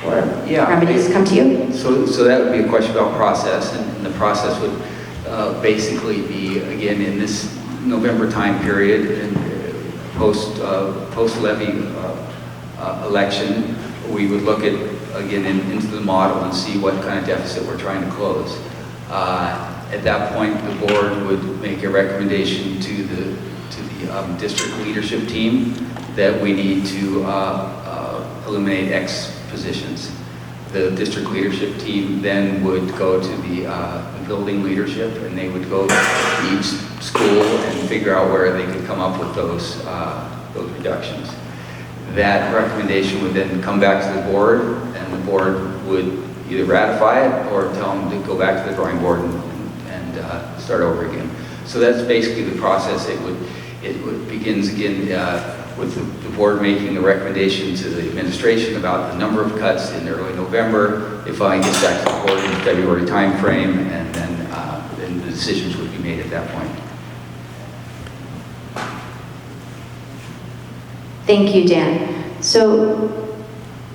or remedies come to you? So that would be a question about process, and the process would basically be, again, in this November time period, and post-levy election, we would look into the model and see what kind of deficit we're trying to close. At that point, the board would make a recommendation to the district leadership team that we need to eliminate X positions. The district leadership team then would go to the building leadership, and they would go to each school and figure out where they could come up with those reductions. That recommendation would then come back to the board, and the board would either ratify it or tell them to go back to the drawing board and start over again. So that's basically the process. It begins again with the board making the recommendation to the administration about the number of cuts in early November. It finally gets back to the board in the February timeframe, and then the decisions would be made at that point. Thank you, Dan. So,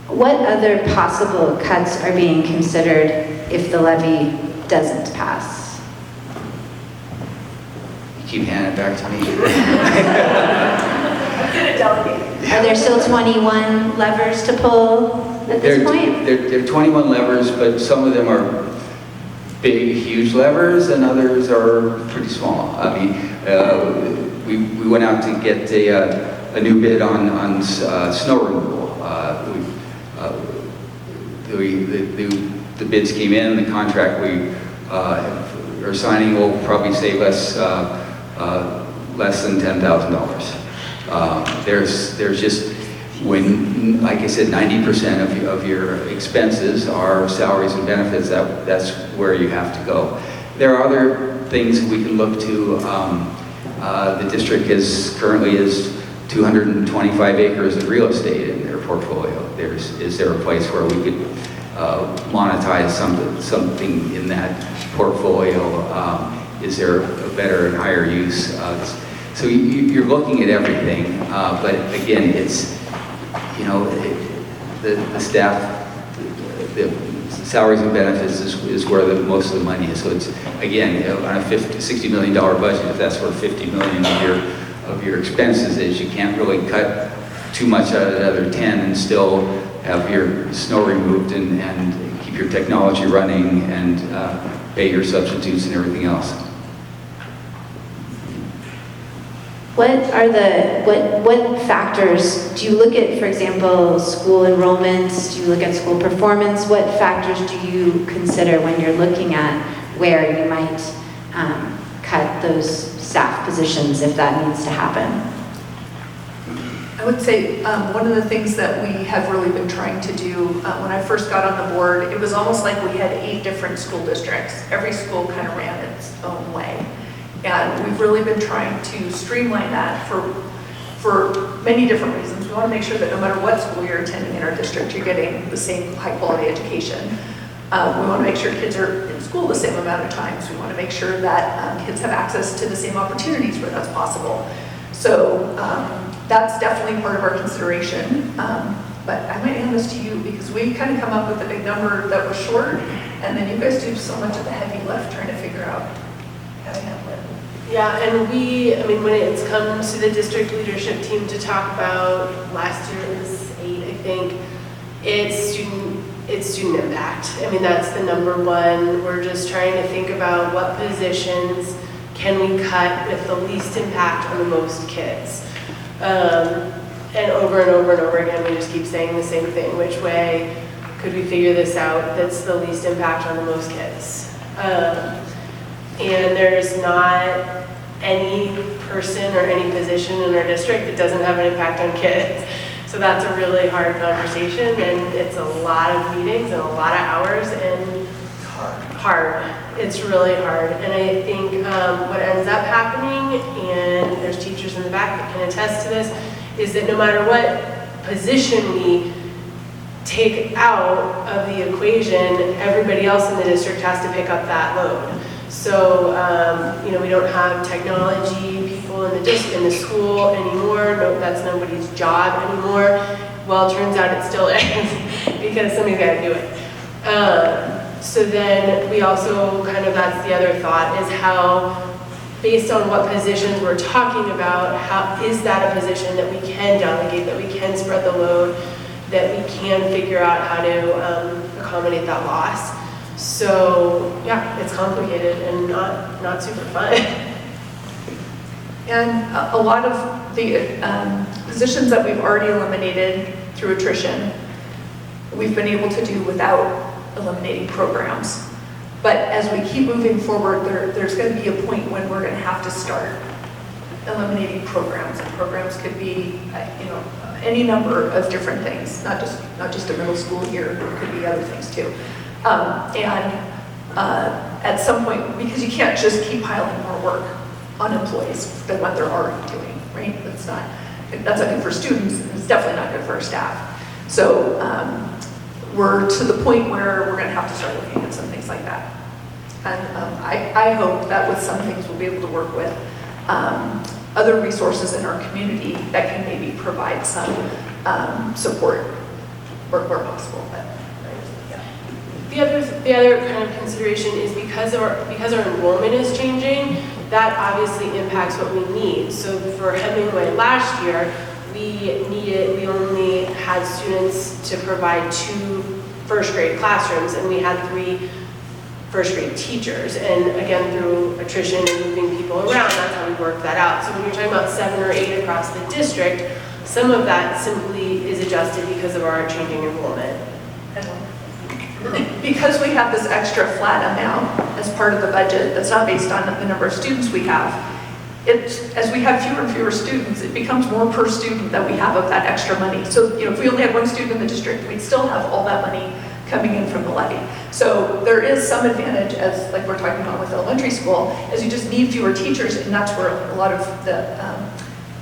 what other possible cuts are being considered if the levy doesn't pass? You keep handing it back to me. I'm good at delegating. Are there still 21 levers to pull at this point? There are 21 levers, but some of them are big, huge levers, and others are pretty small. I mean, we went out to get a new bid on snow removal. The bids came in, the contract we are signing will probably save us less than $10,000. There's just, when, like I said, 90% of your expenses are salaries and benefits, that's where you have to go. There are other things we can look to. The district currently is 225 acres of real estate in their portfolio. Is there a place where we could monetize something in that portfolio? Is there a better and higher use? So you're looking at everything, but again, it's, the staff, the salaries and benefits is where most of the money is. So it's, again, on a $60 million budget, if that's where $50 million of your expenses is, you can't really cut too much out of the other 10 and still have your snow removed and keep your technology running and pay your substitutes and everything else. What factors do you look at? For example, school enrollments. Do you look at school performance? What factors do you consider when you're looking at where you might cut those staff positions if that needs to happen? I would say one of the things that we have really been trying to do, when I first got on the board, it was almost like we had 8 different school districts. Every school kind of ran its own way. And we've really been trying to streamline that for many different reasons. We want to make sure that no matter what school you're attending in our district, you're getting the same high-quality education. We want to make sure kids are in school the same amount of times. We want to make sure that kids have access to the same opportunities where that's possible. So that's definitely part of our consideration. But I might hand this to you because we kind of come up with a big number that was short, and then you guys do so much of the heavy lift trying to figure out how to handle it. Yeah, and when it's come to the district leadership team to talk about, last year it was 8, I think, it's student impact. I mean, that's the number one. We're just trying to think about what positions can we cut with the least impact on the most kids. And over and over and over again, we just keep saying the same thing. Which way could we figure this out that's the least impact on the most kids? And there's not any person or any position in our district that doesn't have an impact on kids. So that's a really hard conversation, and it's a lot of meetings and a lot of hours, and hard. It's really hard. And I think what ends up happening, and there's teachers in the back that can attest to this, is that no matter what position we take out of the equation, everybody else in the district has to pick up that load. So, we don't have technology people in the school anymore. No, that's nobody's job anymore. Well, it turns out it still is because somebody's got to do it. So then we also that's the other thought, is how, based on what positions we're talking about, how is that a position that we can delegate, that we can spread the load, that we can figure out how to accommodate that loss. So yeah, it's complicated and not super fun. And a lot of the positions that we've already eliminated through attrition, we've been able to do without eliminating programs. But as we keep moving forward, there's going to be a point when we're going to have to start eliminating programs. And programs could be, any number of different things, not just a middle school year, it could be other things too. At some point, because you can't just keep piling more work on employees than what they're already doing, right? That's not good for students, and it's definitely not good for our staff. So we're to the point where we're going to have to start looking at some things like that. And I hope that with some things we'll be able to work with other resources in our community that can maybe provide some support where possible. But, The other kind of consideration is because our enrollment is changing, that obviously impacts what we need. So for Hemingway last year, we only had students to provide 2 first grade classrooms, and we had 3 first grade teachers. And again, through attrition and moving people around, that's how we worked that out. So when you're talking about 7 or 8 across the district, some of that simply is adjusted because of our changing enrollment. Because we have this extra flat amount as part of the budget that's not based on the number of students we have, as we have fewer and fewer students, it becomes more per student that we have of that extra money. So, if we only had 1 student in the district, we'd still have all that money coming in from the levy. So there is some advantage, as like we're talking about with elementary school, as you just need fewer teachers, and that's where a lot of the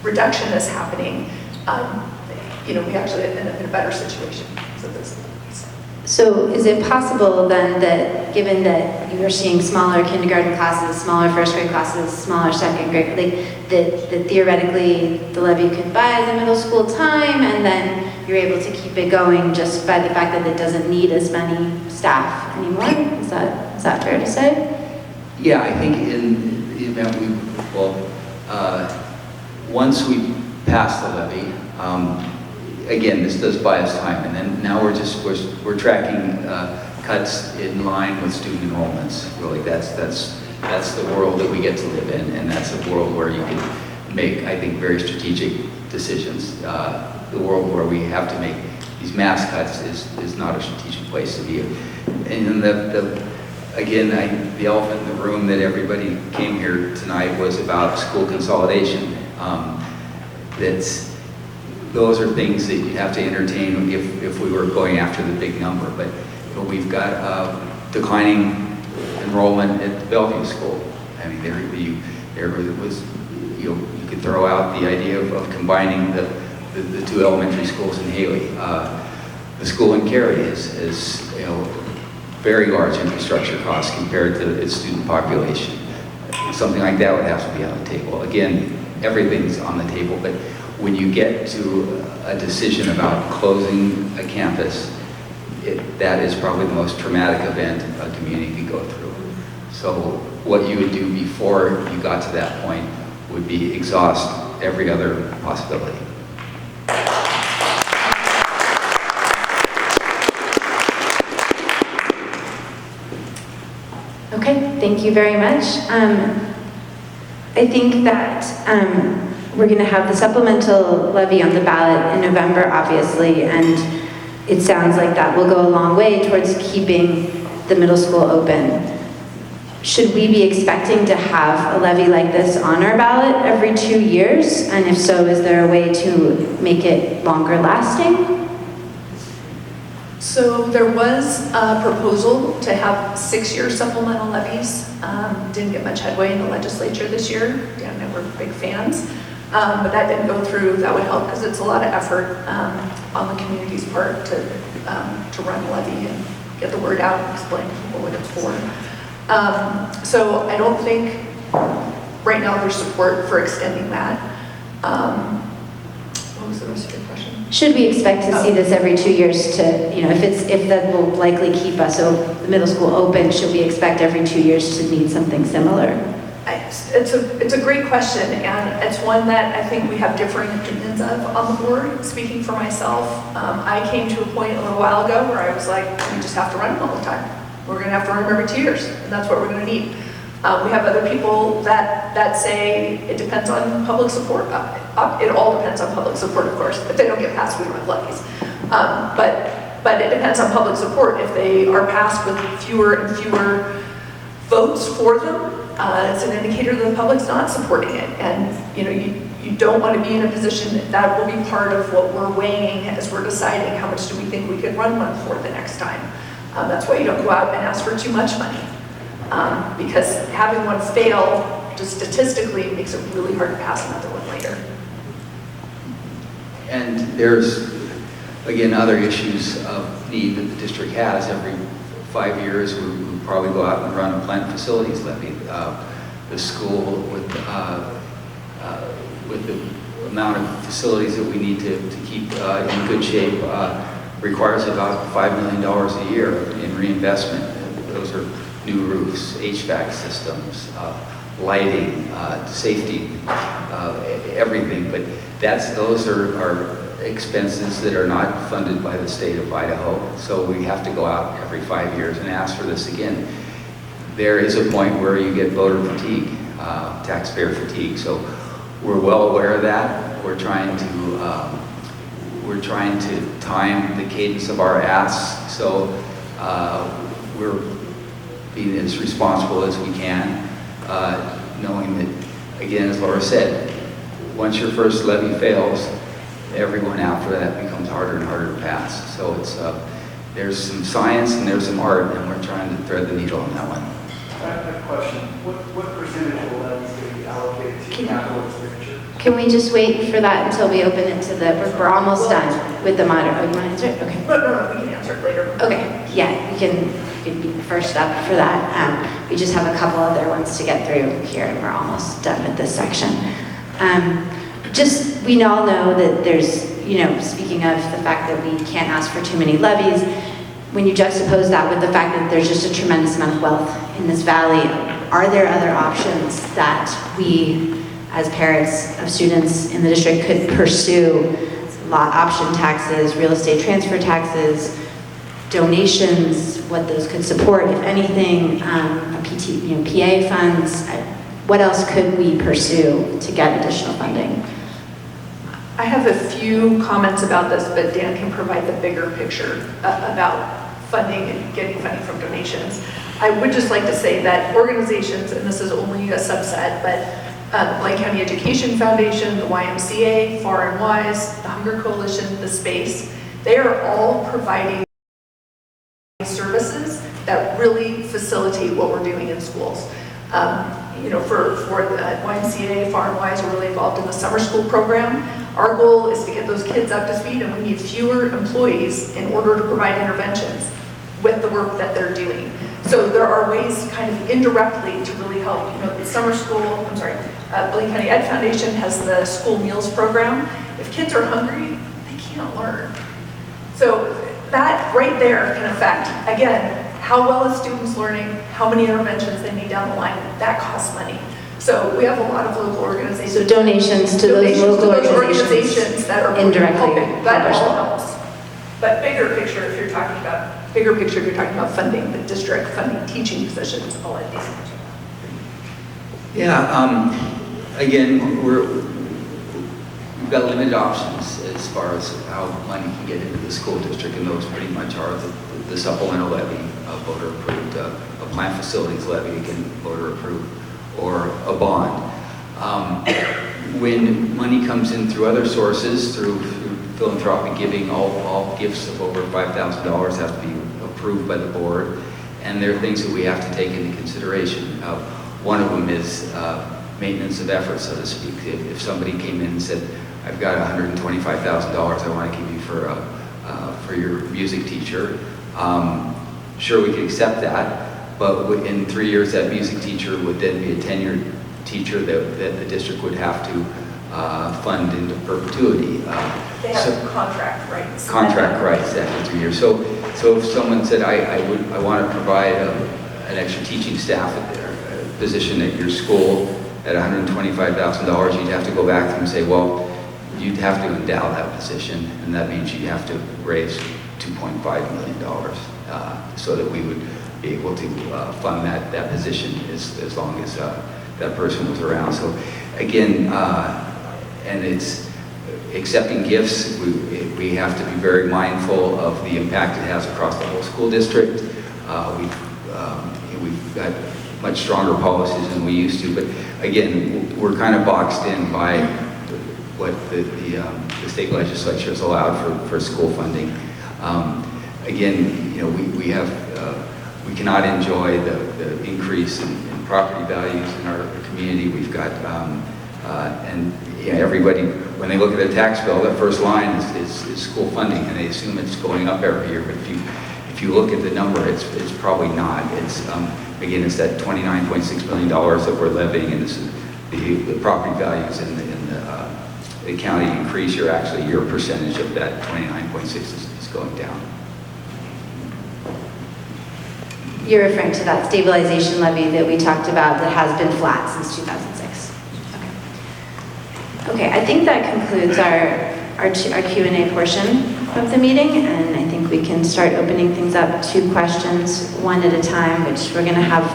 reduction is happening. We actually end up in a better situation. So is it possible then that, given that you are seeing smaller kindergarten classes, smaller first grade classes, smaller second grade, that theoretically the levy could buy the middle school time, and then you're able to keep it going just by the fact that it doesn't need as many staff anymore? Is that fair to say? Yeah, I think in the event once we pass the levy, again, this does buy us time, and then now we're tracking cuts in line with student enrollments. Really, that's the world that we get to live in, and that's a world where you can make, I think, very strategic decisions. The world where we have to make these mass cuts is not a strategic place to be. And the elephant in the room that everybody came here tonight was about school consolidation. Those are things that you have to entertain if we were going after the big number. But we've got declining enrollment at the Bellevue School. I mean, there was you could throw out the idea of combining the two elementary schools in Haley. The school in Cary is very large infrastructure costs compared to its student population. Something like that would have to be on the table. Again, everything's on the table, but when you get to a decision about closing a campus, that is probably the most traumatic event a community could go through. So what you would do before you got to that point would be exhaust every other possibility. Okay, thank you very much. I think that we're going to have the supplemental levy on the ballot in November, obviously, and it sounds like that will go a long way towards keeping the middle school open. Should we be expecting to have a levy like this on our ballot every 2 years? And if so, is there a way to make it longer lasting? So there was a proposal to have 6-year supplemental levies. Didn't get much headway in the legislature this year. Dan and I were big fans. But that didn't go through. That would help because it's a lot of effort on the community's part to run a levy and get the word out and explain to people what it's for. So I don't think right now there's support for extending that. What was the rest of your question? Should we expect to see this every 2 years to, if that will likely keep us, the middle school open, should we expect every 2 years to need something similar? It's a great question, and it's one that I think we have differing opinions of on the board. Speaking for myself, I came to a point a little while ago where I was like, we just have to run them all the time. We're going to have to run them every 2 years, and that's what we're going to need. We have other people that say it depends on public support. It all depends on public support, of course. If they don't get passed, we don't have levies. But it depends on public support. If they are passed with fewer and fewer votes for them, it's an indicator that the public's not supporting it. And you don't want to be in a position that will be part of what we're weighing as we're deciding how much do we think we could run one for the next time. That's why you don't go out and ask for too much money. Because having one fail just statistically makes it really hard to pass another one later. And there's, again, other issues of need that the district has. Every 5 years, we probably go out and run a plant facilities levy. The school, with the amount of facilities that we need to keep in good shape, requires about $5 million a year in reinvestment. Those are new roofs, HVAC systems, lighting, safety, everything. But those are expenses that are not funded by the state of Idaho. So we have to go out every 5 years and ask for this again. There is a point where you get voter fatigue, taxpayer fatigue. So we're well aware of that. We're trying to time the cadence of our asks. So we're being as responsible as we can, knowing that, again, as Laura said, once your first levy fails, everyone after that becomes harder and harder to pass. So there's some science and there's some art, and we're trying to thread the needle on that one. I have a question. What percentage of the levy is going to be allocated to capital expenditure? Can we just wait for that until we open it to we're almost done with the moderator. Oh, you want to answer it? Okay. No, we can answer it later. Okay, yeah, we can be the first up for that. We just have a couple other ones to get through here, and we're almost done with this section. We all know that there's, speaking of the fact that we can't ask for too many levies, when you juxtapose that with the fact that there's just a tremendous amount of wealth in this valley, are there other options that we, as parents of students in the district, could pursue? Lot option taxes, real estate transfer taxes, donations, what those could support, if anything, PA funds. What else could we pursue to get additional funding? I have a few comments about this, but Dan can provide the bigger picture about funding and getting funding from donations. I would just like to say that organizations, and this is only a subset, but Lake County Education Foundation, the YMCA, Far and Wise, the Hunger Coalition, the Space, they are all providing services that really facilitate what we're doing in schools. for the YMCA, Farmwise, we're really involved in the summer school program. Our goal is to get those kids up to speed, and we need fewer employees in order to provide interventions with the work that they're doing. So there are ways kind of indirectly to really help. The summer school, Blaine County Ed Foundation has the school meals program. If kids are hungry, they can't learn. So that right there can affect, again, how well is students learning, how many interventions they need down the line. That costs money. So we have a lot of local organizations. So donations to those local organizations that are indirectly helping. That help all our helps. But bigger picture, if you're talking about funding the district, funding teaching positions, all of these things. Yeah, again, we've got limited options as far as how money can get into the school district, and those pretty much are the supplemental levy, voter approved, a plant facilities levy, again, voter approved, or a bond. When money comes in through other sources, through philanthropic giving, all gifts of over $5,000 have to be approved by the board, and there are things that we have to take into consideration. One of them is maintenance of effort, so to speak. If somebody came in and said, I've got $125,000 I want to give you for your music teacher, sure, we could accept that, but in 3 years that music teacher would then be a tenured teacher that the district would have to fund into perpetuity. They have contract rights. Contract rights after 3 years. So if someone said, I want to provide an extra teaching staff position at your school at $125,000, you'd have to go back to them and say, well, you'd have to endow that position, and that means you'd have to raise $2.5 million so that we would be able to fund that position as long as that person was around. So again, and it's accepting gifts, we have to be very mindful of the impact it has across the whole school district. We've got much stronger policies than we used to, but again, we're kind of boxed in by what the state legislature has allowed for school funding. Again, we cannot enjoy the increase in property values in our community. We've got, everybody, when they look at a tax bill, the first line is school funding, and they assume it's going up every year. But if you look at the number, it's probably not. It's again, it's that $29.6 million that we're levying, and this is the property values in the county increase. Your percentage of that 29.6 is going down. You're referring to that stabilization levy that we talked about that has been flat since 2006. Okay, I think that concludes our Q&A portion of the meeting, and I think we can start opening things up to questions one at a time, which we're going to have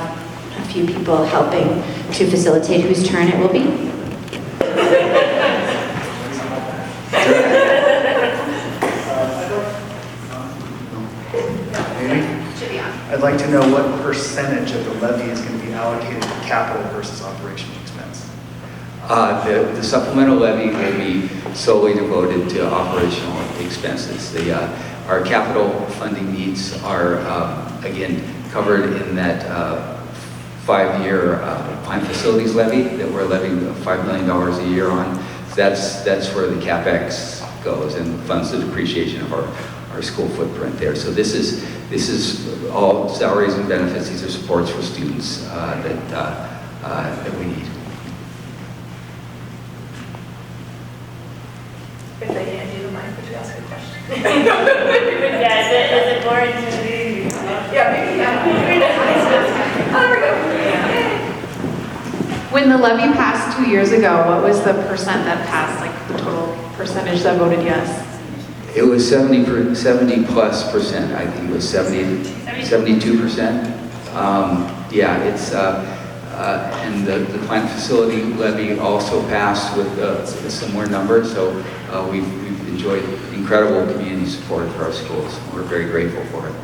a few people helping to facilitate whose turn it will be. I'd like to know what percentage of the levy is going to be allocated to capital versus operational expense. The supplemental levy will be solely devoted to operational expenses. Our capital funding needs are, again, covered in that 5-year plant facilities levy that we're levying $5 million a year on. That's where the CapEx goes and funds the depreciation of our school footprint there. So this is all salaries and benefits. These are supports for students that we need. If they hand you the mic, would you ask a question? Yeah, is it boring to do? Yeah, maybe, yeah. Oh, there we go. When the levy passed 2 years ago, what was the percent that passed, like the total percentage that voted yes? It was 70 plus percent. I think it was 72%. Yeah, it's and the plant facility levy also passed with a similar number. So we've enjoyed incredible community support for our schools. We're very grateful for it.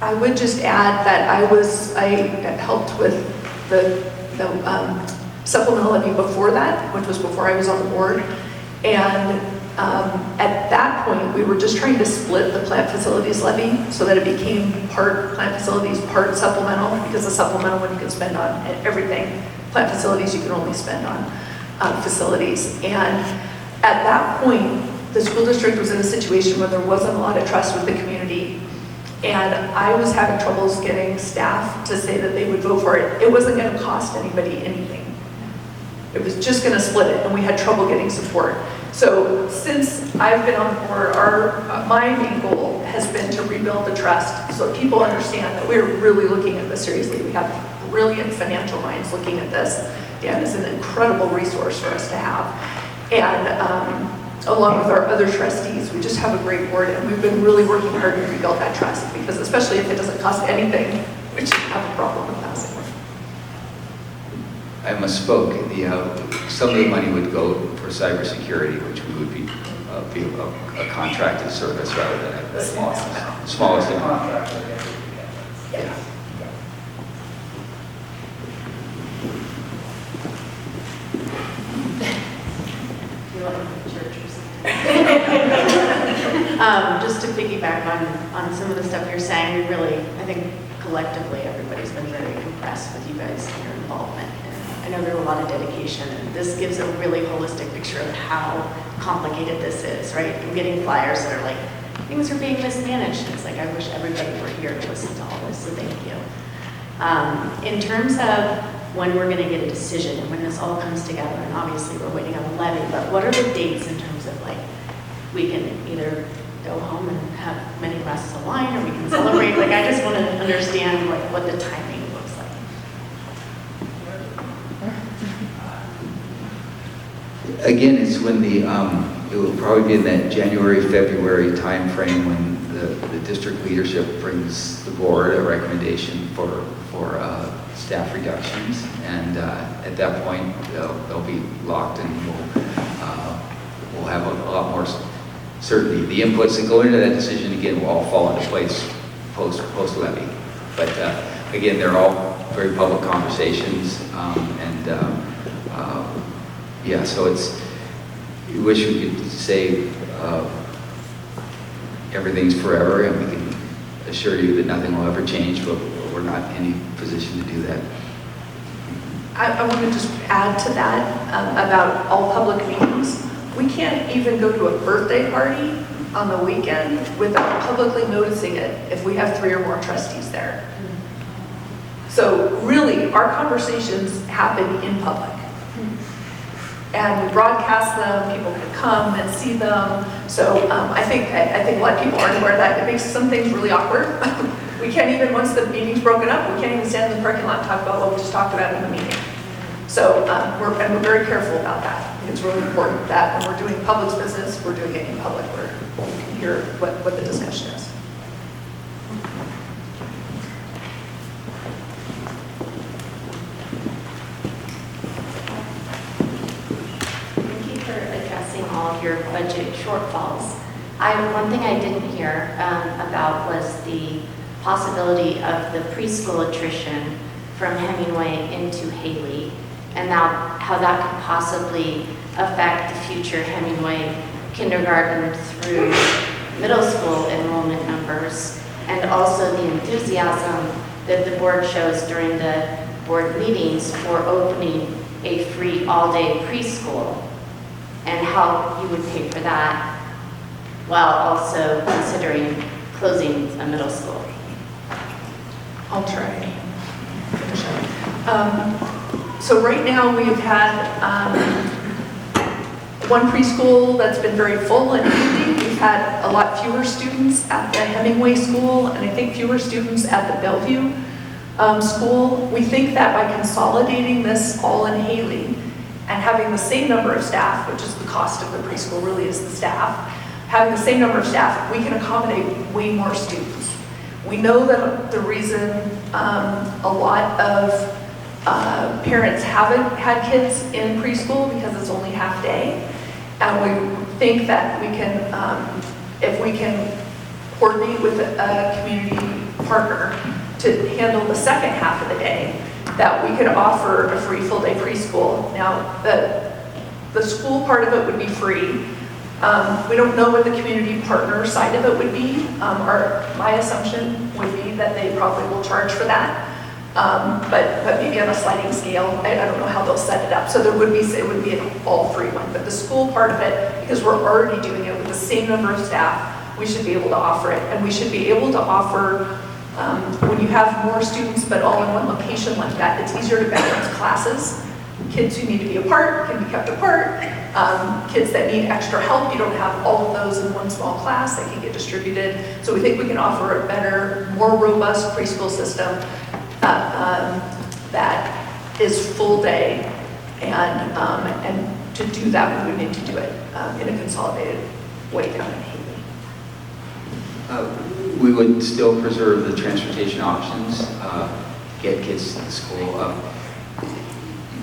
I would just add that I helped with the supplemental levy before that, which was before I was on the board, and At that point, we were just trying to split the plant facilities levy so that it became part plant facilities, part supplemental, because the supplemental one you can spend on everything. Plant facilities you can only spend on facilities. And at that point, the school district was in a situation where there wasn't a lot of trust with the community. And I was having troubles getting staff to say that they would vote for it. It wasn't going to cost anybody anything. It was just going to split it, and we had trouble getting support. So since I've been on the board, my main goal has been to rebuild the trust so people understand that we're really looking at this seriously. We have brilliant financial minds looking at this. Dan is an incredible resource for us to have. And along with our other trustees, we just have a great board, and we've been really working hard to rebuild that trust, because especially if it doesn't cost anything, we should have a problem with passing. I misspoke. Some of the money would go for cybersecurity, which we would be a contracted service rather than a smallest amount. Yeah. Just to piggyback on some of the stuff you're saying, we really, I think collectively, everybody's been very impressed with you guys and your involvement. And I know there's a lot of dedication, and this gives a really holistic picture of how complicated this is, right? I'm getting flyers that are like, things are being mismanaged. It's like, I wish everybody were here to listen to all this, so thank you. In terms of when we're gonna get a decision and when this all comes together, and obviously we're waiting on the levy, but what are the dates in terms of like, we can either go home and have many glasses of wine, or we can celebrate? Like, I just want to understand like what the timing looks like. Again, it's when it will probably be in that January, February timeframe when the district leadership brings the board a recommendation for staff reductions, and at that point they'll be locked, and we'll have a lot more certainty. The inputs that go into that decision again will all fall into place post levy, but again, they're all very public conversations, yeah, so it's, we wish we could say everything's forever, and we can assure you that nothing will ever change, but we're not in any position to do that. I want to just add to that about all public meetings. We can't even go to a birthday party on the weekend without publicly noticing it if we have 3 or more trustees there. So really, our conversations happen in public. And we broadcast them, people can come and see them. So I think a lot of people aren't aware of that. It makes some things really awkward. We can't even, once the meeting's broken up, we can't even stand in the parking lot and talk about what we just talked about in the meeting. So we're very careful about that. I think it's really important that when we're doing public business, we're doing it in public where you can hear what the discussion is. Thank you for addressing all of your budget shortfalls. One thing I didn't hear about was the possibility of the preschool attrition from Hemingway into Haley, and now how that could possibly affect the future Hemingway kindergarten through middle school enrollment numbers, and also the enthusiasm that the board shows during the board meetings for opening a free all-day preschool, and how you would pay for that while also considering closing a middle school. I'll try and finish up. So right now we've had one preschool that's been very full and empty. We've had a lot fewer students at the Hemingway school, and I think fewer students at the Bellevue school. We think that by consolidating this all in Haley and having the same number of staff, which is the cost of the preschool really is the staff, having the same number of staff, we can accommodate way more students. We know that the reason a lot of parents haven't had kids in preschool because it's only half day, and we think that we can, if we can coordinate with a community partner to handle the second half of the day, that we could offer a free full-day preschool. Now, the school part of it would be free, We don't know what the community partner side of it would be. My assumption would be that they probably will charge for that. But maybe on a sliding scale. I don't know how they'll set it up. So it would be an all free one. But the school part of it, because we're already doing it with the same number of staff, we should be able to offer it. And we should be able to offer, when you have more students but all in one location like that, it's easier to balance classes. Kids who need to be apart can be kept apart. Kids that need extra help, you don't have all of those in one small class, they can get distributed. So we think we can offer a better, more robust preschool system that is full day. And to do that, we would need to do it in a consolidated way down in Haley. We would still preserve the transportation options, get kids to the school.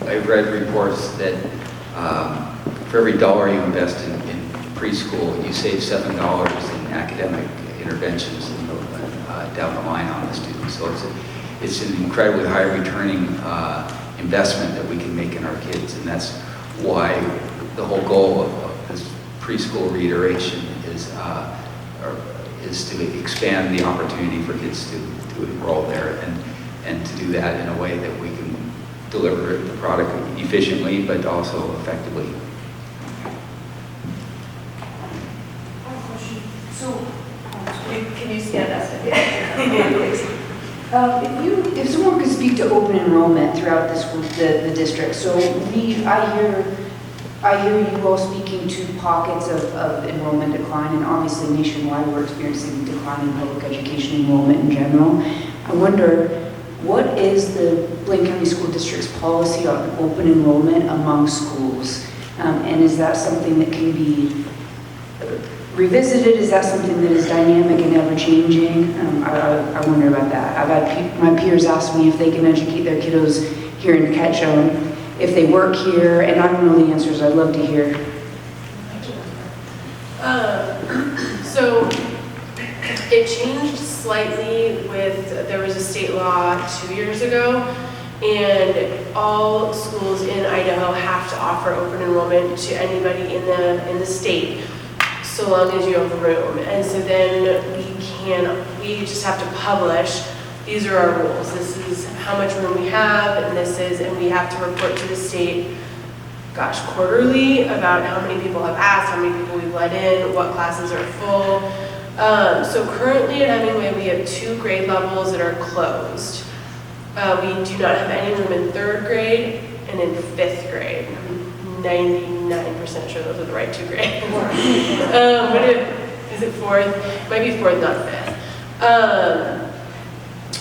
I've read reports that for every dollar you invest in preschool, you save $7 in academic interventions down the line on the students. So it's an incredibly high returning investment that we can make in our kids, and that's why the whole goal of this preschool reiteration is to expand the opportunity for kids to enroll there and to do that in a way that we can deliver the product efficiently but also effectively. So, can you stand us? If someone could speak to open enrollment throughout the district. So I hear you all speaking to pockets of enrollment decline, and obviously nationwide we're experiencing a decline in public education enrollment in general. I wonder, what is the Blaine County School District's policy on open enrollment among schools? And is that something that can be revisited? Is that something that is dynamic and ever-changing? I wonder about that. I've had my peers ask me if they can educate their kiddos here in Ketchum, if they work here, and I don't know the answers. I'd love to hear. So it changed slightly there was a state law 2 years ago, and all schools in Idaho have to offer open enrollment to anybody in the state, so long as you have room. And so then we just have to publish, these are our rules, this is how much room we have, and we have to report to the state, quarterly, about how many people have asked, how many people we've let in, what classes are full. So currently at Hemingway, we have 2 grade levels that are closed. We do not have any room in 3rd grade and in 5th grade. I'm 99% sure those are the right 2 grades. Is it 4th? It might be 4th, not 5th.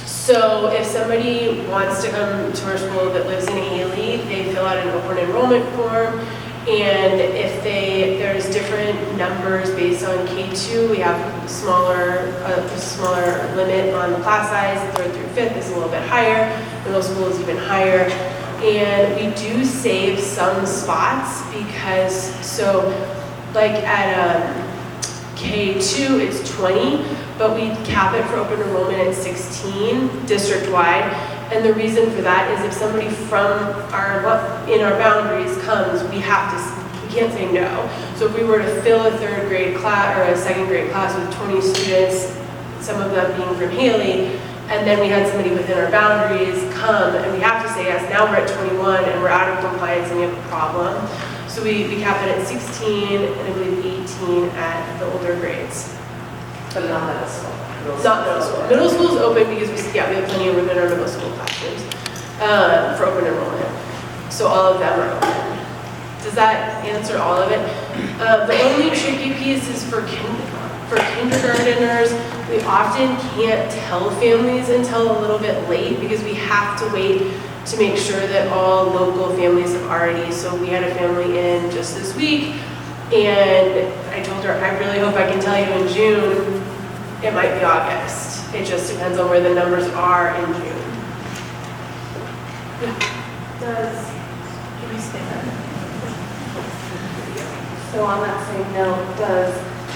So if somebody wants to come to our school that lives in Haley, they fill out an open enrollment form, and if there's different numbers based on K2, we have a smaller limit on the class size. 3rd through 5th is a little bit higher, middle school is even higher, and we do save some spots because, like at K2 it's 20, but we cap it for open enrollment at 16 district-wide. And the reason for that is if somebody from in our boundaries comes, we can't say no. So if we were to fill a 3rd grade class or a 2nd grade class with 20 students, some of them being from Haley, and then we had somebody within our boundaries come, and we have to say yes, now we're at 21 and we're out of compliance and we have a problem. So we cap it at 16 and I believe 18 at the older grades. But not middle school. Not middle school. Middle school is open because we have plenty of room in our middle school classrooms for open enrollment. So all of them are open. Does that answer all of it? The only tricky piece is for kindergarteners. We often can't tell families until a little bit late because we have to wait to make sure that all local families have already. So we had a family in just this week, and I told her, I really hope I can tell you in June. It might be August. It just depends on where the numbers are in June. Can we stay there? So on that same note,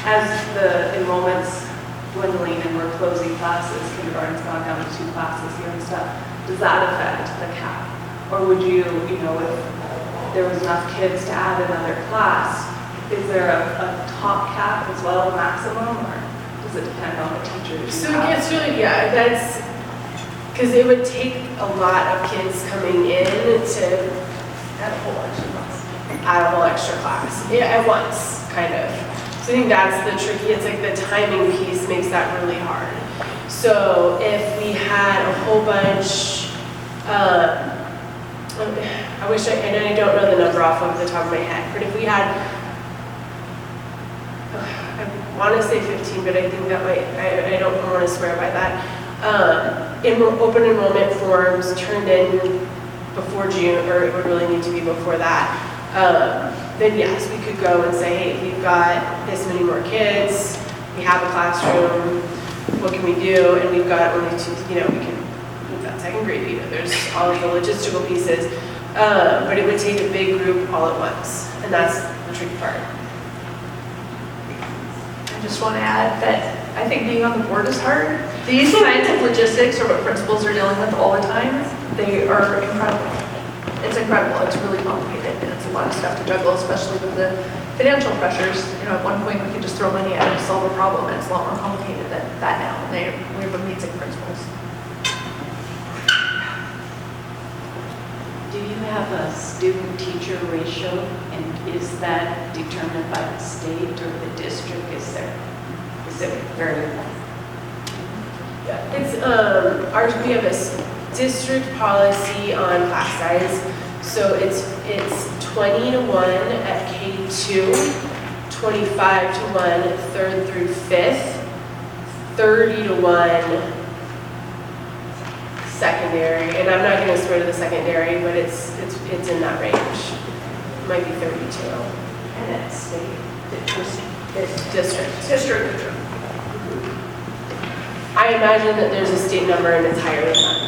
as the enrollment's dwindling and we're closing classes, kindergarten's gone down to 2 classes here and stuff, does that affect the cap? Or would you, if there was enough kids to add another class, is there a top cap as well, maximum, or does it depend on the teachers? So it's really, yeah, that's, because it would take a lot of kids coming in to Add a whole extra class. add a whole extra class, yeah, at once, kind of. So I think that's the tricky, it's like the timing piece makes that really hard. So if we had a whole bunch, I wish and I don't know the number off of the top of my head, but if we had, I want to say 15, but I think that might, I don't want to swear by that. Open enrollment forms turned in before June, or it would really need to be before that. Then yes, we could go and say, hey, we've got this many more kids, we have a classroom, what can we do? And we've got only two, we can move that second grade, there's all of the logistical pieces. But it would take a big group all at once, and that's the tricky part. I just want to add that I think being on the board is hard. These kinds of logistics are what principals are dealing with all the time. They are incredible. It's incredible. It's really complicated, and it's a lot of stuff to juggle, especially with the financial pressures. At one point we could just throw money at it to solve a problem, and it's a lot more complicated than that now. We have amazing principals. Do you have a student-teacher ratio, and is that determined by the state or the district? Is it variable? Yeah, it's we have a district policy on class size, so it's 20-1 at K2, 25 to 1 3rd through 5th, 30 to 1 secondary, and I'm not going to swear to the secondary, but it's in that range. It might be 32. And it's state, It's district. district. I imagine that there's a state number and it's higher than that.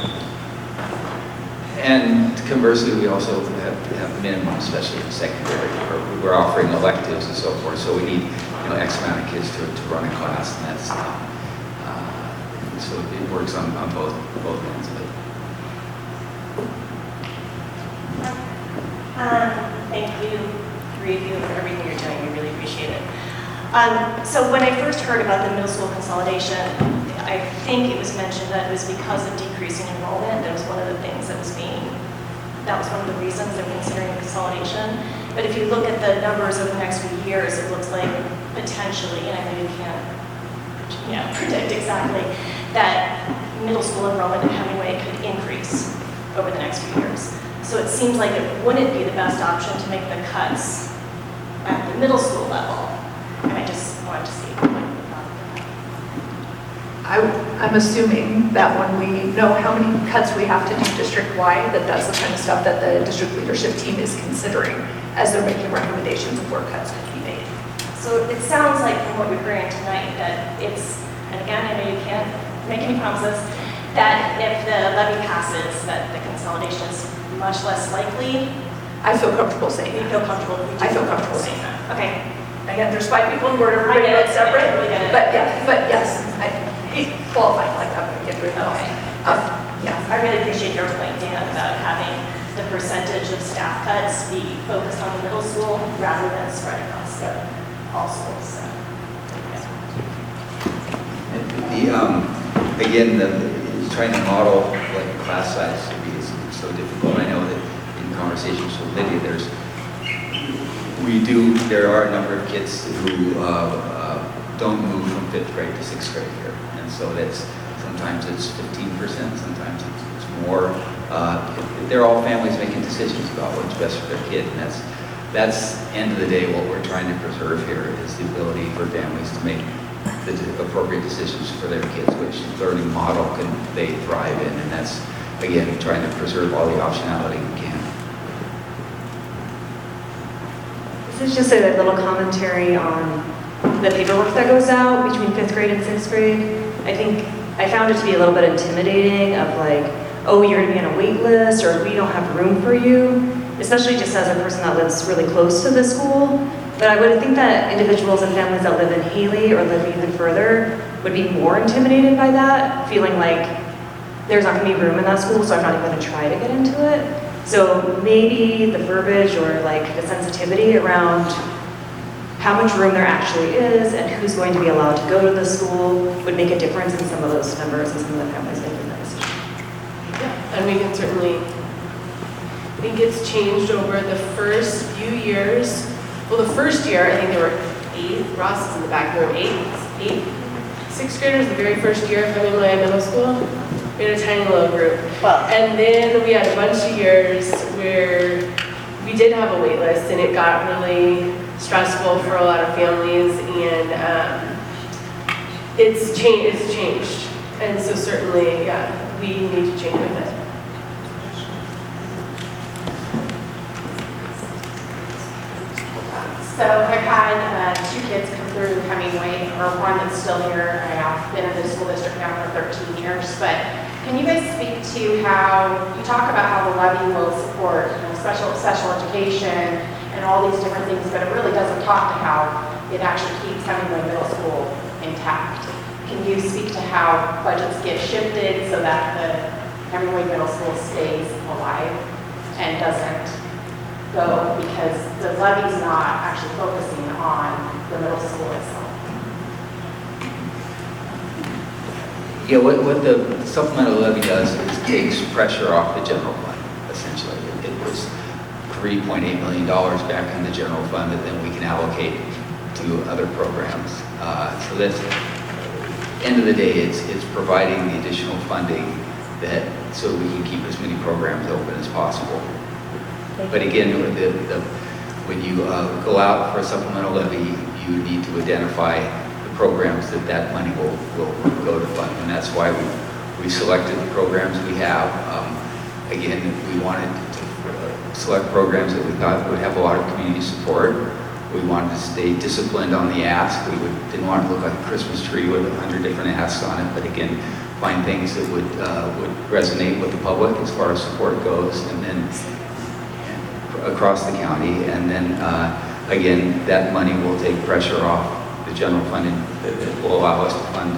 And conversely, we also have minimum, especially in secondary, where we're offering electives and so forth, so we need, X amount of kids to run a class, and that's, so it works on both ends of it. Thank you, three of you, for everything you're doing. We really appreciate it. So when I first heard about the middle school consolidation, I think it was mentioned that it was because of decreasing enrollment. That was one of the things that was one of the reasons they're considering consolidation. But if you look at the numbers over the next few years, it looks like potentially, and I know you can't predict exactly, that middle school enrollment in Hemingway could increase over the next few years. So it seems like it wouldn't be the best option to make the cuts at the middle school level. And I just wanted to see what you thought of that. I'm assuming that when we know how many cuts we have to do district-wide, that's the kind of stuff that the district leadership team is considering as they're making recommendations of where cuts could be made. So it sounds like from what we're hearing tonight that it's, and again, I know you can't make any promises, that if the levy passes, that the consolidation is much less likely. I feel comfortable saying You that. feel comfortable? I feel comfortable saying that. Okay. Again, there's 5 people on board, everybody I get it, else separate. I totally get it. But yes, he's qualified like that, we get rid of Okay. Yeah. I really appreciate your point, Dan, about having the percentage of staff cuts be focused on the middle school rather than spread across all schools. So, Again, trying to model what class size should be is so difficult. I know that in conversations with Lydia, there are a number of kids who don't move from 5th grade to 6th grade here. And so sometimes it's 15%, sometimes it's more. They're all families making decisions about what's best for their kid. And that's end of the day, what we're trying to preserve here is the ability for families to make the appropriate decisions for their kids, which learning model can they thrive in. And that's, again, trying to preserve all the optionality we can. This is just a little commentary on the paperwork that goes out between 5th grade and 6th grade. I found it to be a little bit intimidating of like, oh, you're gonna be on a wait list, or we don't have room for you, especially just as a person that lives really close to the school. But I would think that individuals and families that live in Haley or live even further would be more intimidated by that, feeling like there's not gonna be room in that school, so I'm not even gonna try to get into it. So maybe the verbiage or like the sensitivity around how much room there actually is and who's going to be allowed to go to the school would make a difference in some of those numbers and some of the families making that decision. Yeah, and we can certainly, I think it's changed over the first few years. Well, the first year, I think there were 8, Ross is in the back, there were 8 sixth graders the very first year of Hemingway Middle School. We had a tiny little group. Well, And then we had a bunch of years where we did have a wait list and it got really stressful for a lot of families, and it's changed. And so certainly, yeah, we need to change with it. so I've had 2 kids come through Hemingway, or one that's still here. I have been in the school district now for 13 years, but can you guys speak to how, you talk about how the levy will support special education and all these different things, but it really doesn't talk to how it actually keeps Hemingway Middle School intact. Can you speak to how budgets get shifted so that the Hemingway Middle School stays alive and doesn't go, because the levy's not actually focusing on the middle school itself? Yeah, what the supplemental levy does is takes pressure off the general fund, essentially. It puts $3.8 million back in the general fund that then we can allocate to other programs. So that's, end of the day, it's providing the additional funding that, so we can keep as many programs open as possible. But again, when you go out for a supplemental levy, you need to identify the programs that money will go to fund. And that's why we selected the programs we have. Again, we wanted to select programs that we thought would have a lot of community support. We wanted to stay disciplined on the ask. We didn't want to look like a Christmas tree with 100 different asks on it, but again, find things that would resonate with the public as far as support goes, and then across the county, and then again, that money will take pressure off the general funding that will allow us to fund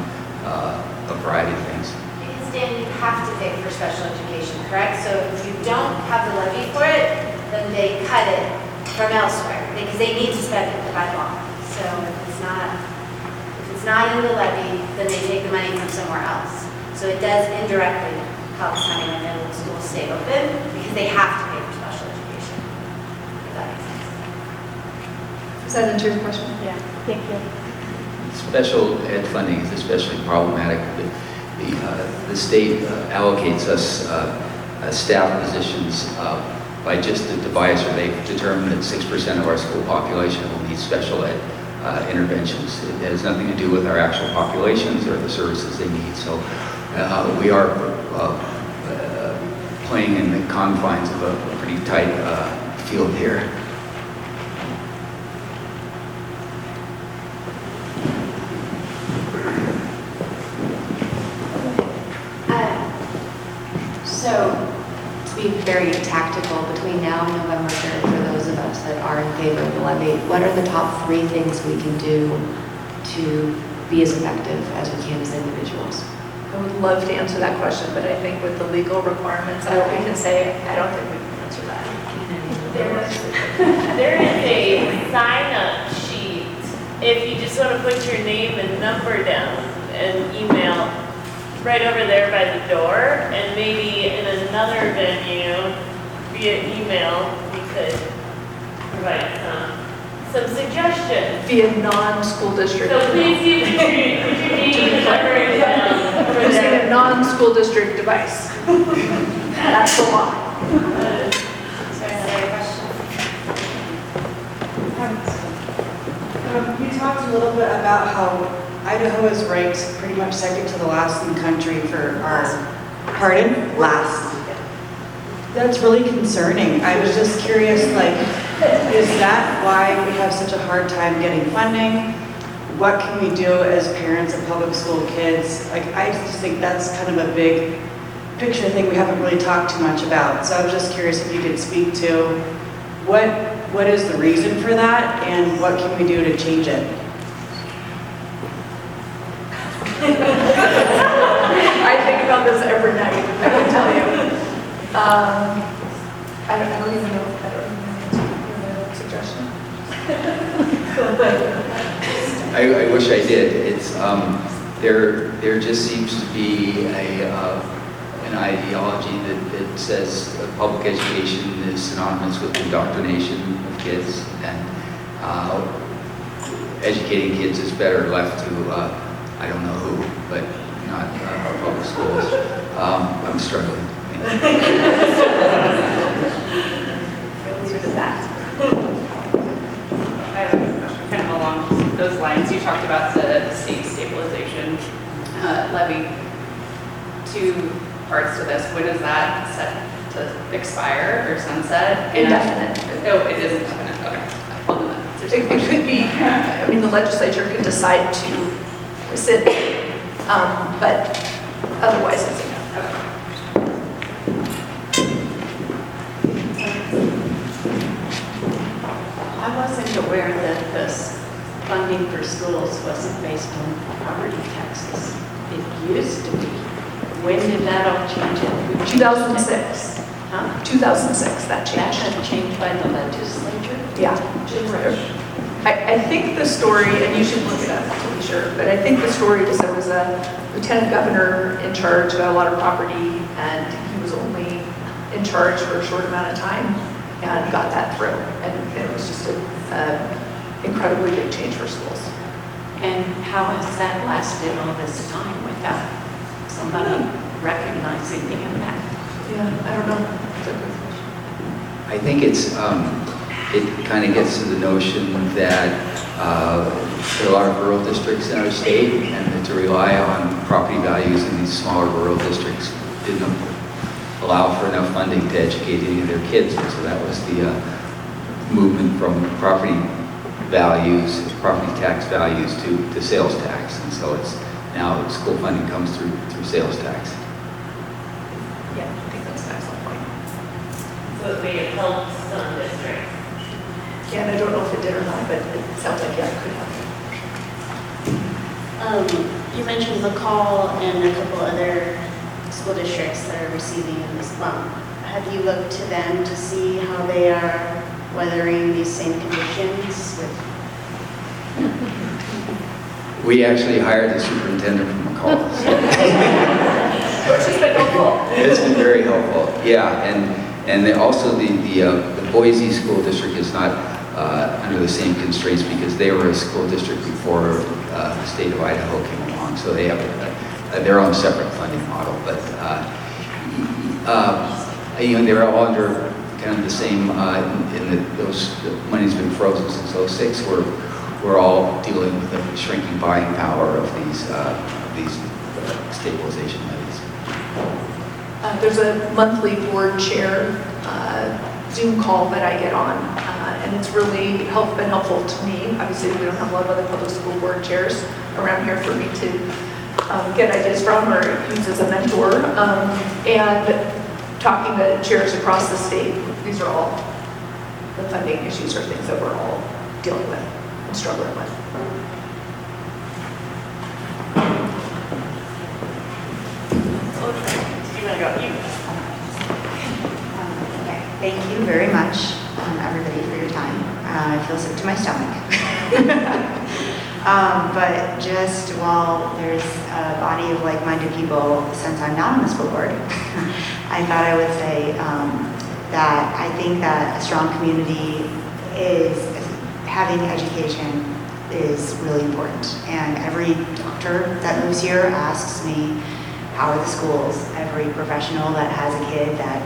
a variety of things. Because Dan, you have to pay for special education, correct? So if you don't have the levy for it, then they cut it from elsewhere because they need to spend it by law. So if it's not in the levy, then they take the money from somewhere else. So it does indirectly help Hemingway Middle School stay open because they have to pay for special education. If that makes sense. Does that answer your question? Yeah, thank you. Special ed funding is especially problematic. The state allocates us staff positions by just the divisor. They've determined that 6% of our school population will need special ed interventions. It has nothing to do with our actual populations or the services they need. So we are playing in the confines of a pretty tight field here. So, to be very tactical, between now and November 3rd, for those of us that are in favor of the levy, what are the top 3 things we can do to be as effective as we can as individuals? I would love to answer that question, but I think with the legal requirements, I can say, I don't think we can answer that. There is a sign-up sheet if you just want to put your name and number down and email right over there by the door, and maybe in another venue via email we could provide some suggestions. Via non-school district. So please use your name and number down. Using a non-school district device. That's the law. Is there another question? You talked a little bit about how Idaho is ranked pretty much second to the last in the country for our, pardon? Last. That's really concerning. I was just curious, like, is that why we have such a hard time getting funding? What can we do as parents of public school kids? Like, I just think that's kind of a big picture thing we haven't really talked too much about. So I was just curious if you could speak to what is the reason for that and what can we do to change it? I think about this every night, I can tell you. I don't even know. I don't even know. Do you have a suggestion? I wish I did. It's, there just seems to be an ideology that says public education is synonymous with indoctrination of kids, and educating kids is better left to, I don't know who, but not our public schools. I'm struggling. Answer to that. I have a question kind of along those lines. You talked about the state stabilization levy. Two parts to this. When is that set to expire or sunset? Indefinite. Oh, it is indefinite. Okay. Well, then that's- It could be, I mean, the legislature could decide to rescind, but otherwise it's indefinite. I wasn't aware that this funding for schools wasn't based on property taxes. It used to be. When did that all change? 2006. Huh? 2006, that That changed. got changed by the legislature? Yeah. I think the story, and you should look it up to be sure, but I think the story was there was a lieutenant governor in charge, got a lot of property, and he was only in charge for a short amount of time, and got that through. And it was just an incredibly big change for schools. And how has that lasted all this time without somebody recognizing the impact? Yeah, I don't know. I think it's, it kind of gets to the notion that there are a lot of rural districts in our state, and that to rely on property values in these smaller rural districts didn't allow for enough funding to educate any of their kids. And so that was the movement from property values, property tax values to sales tax. And so it's now school funding comes through sales tax. Yeah, I think that's an excellent point. So it may have helped some districts. Yeah, and I don't know if it did or not, but it sounds like, yeah, it could have. You mentioned McCall and a couple other school districts that are receiving this bump. Have you looked to them to see how they are weathering these same conditions with? We actually hired the superintendent from McCall. Which has been helpful. It's been very helpful, yeah, and also the Boise School District is not under the same constraints because they were a school district before the state of Idaho came along, so they have their own separate funding model, but they're all under kind of the same, those the money's been frozen since '06. We're all dealing with the shrinking buying power of these stabilization levies. There's a monthly board chair Zoom call that I get on, and it's really been helpful to me. Obviously, we don't have a lot of other public school board chairs around here for me to get ideas from or use as a mentor. And talking to chairs across the state, these are all the funding issues or things that we're all dealing with and struggling with. Okay, thank you very much, everybody, for your time. I feel sick to my stomach. But just while there's a body of like-minded people, since I'm not on the school board, I thought I would say that I think that a strong community is having education is really important. And every doctor that moves here asks me, how are the schools? Every professional that has a kid that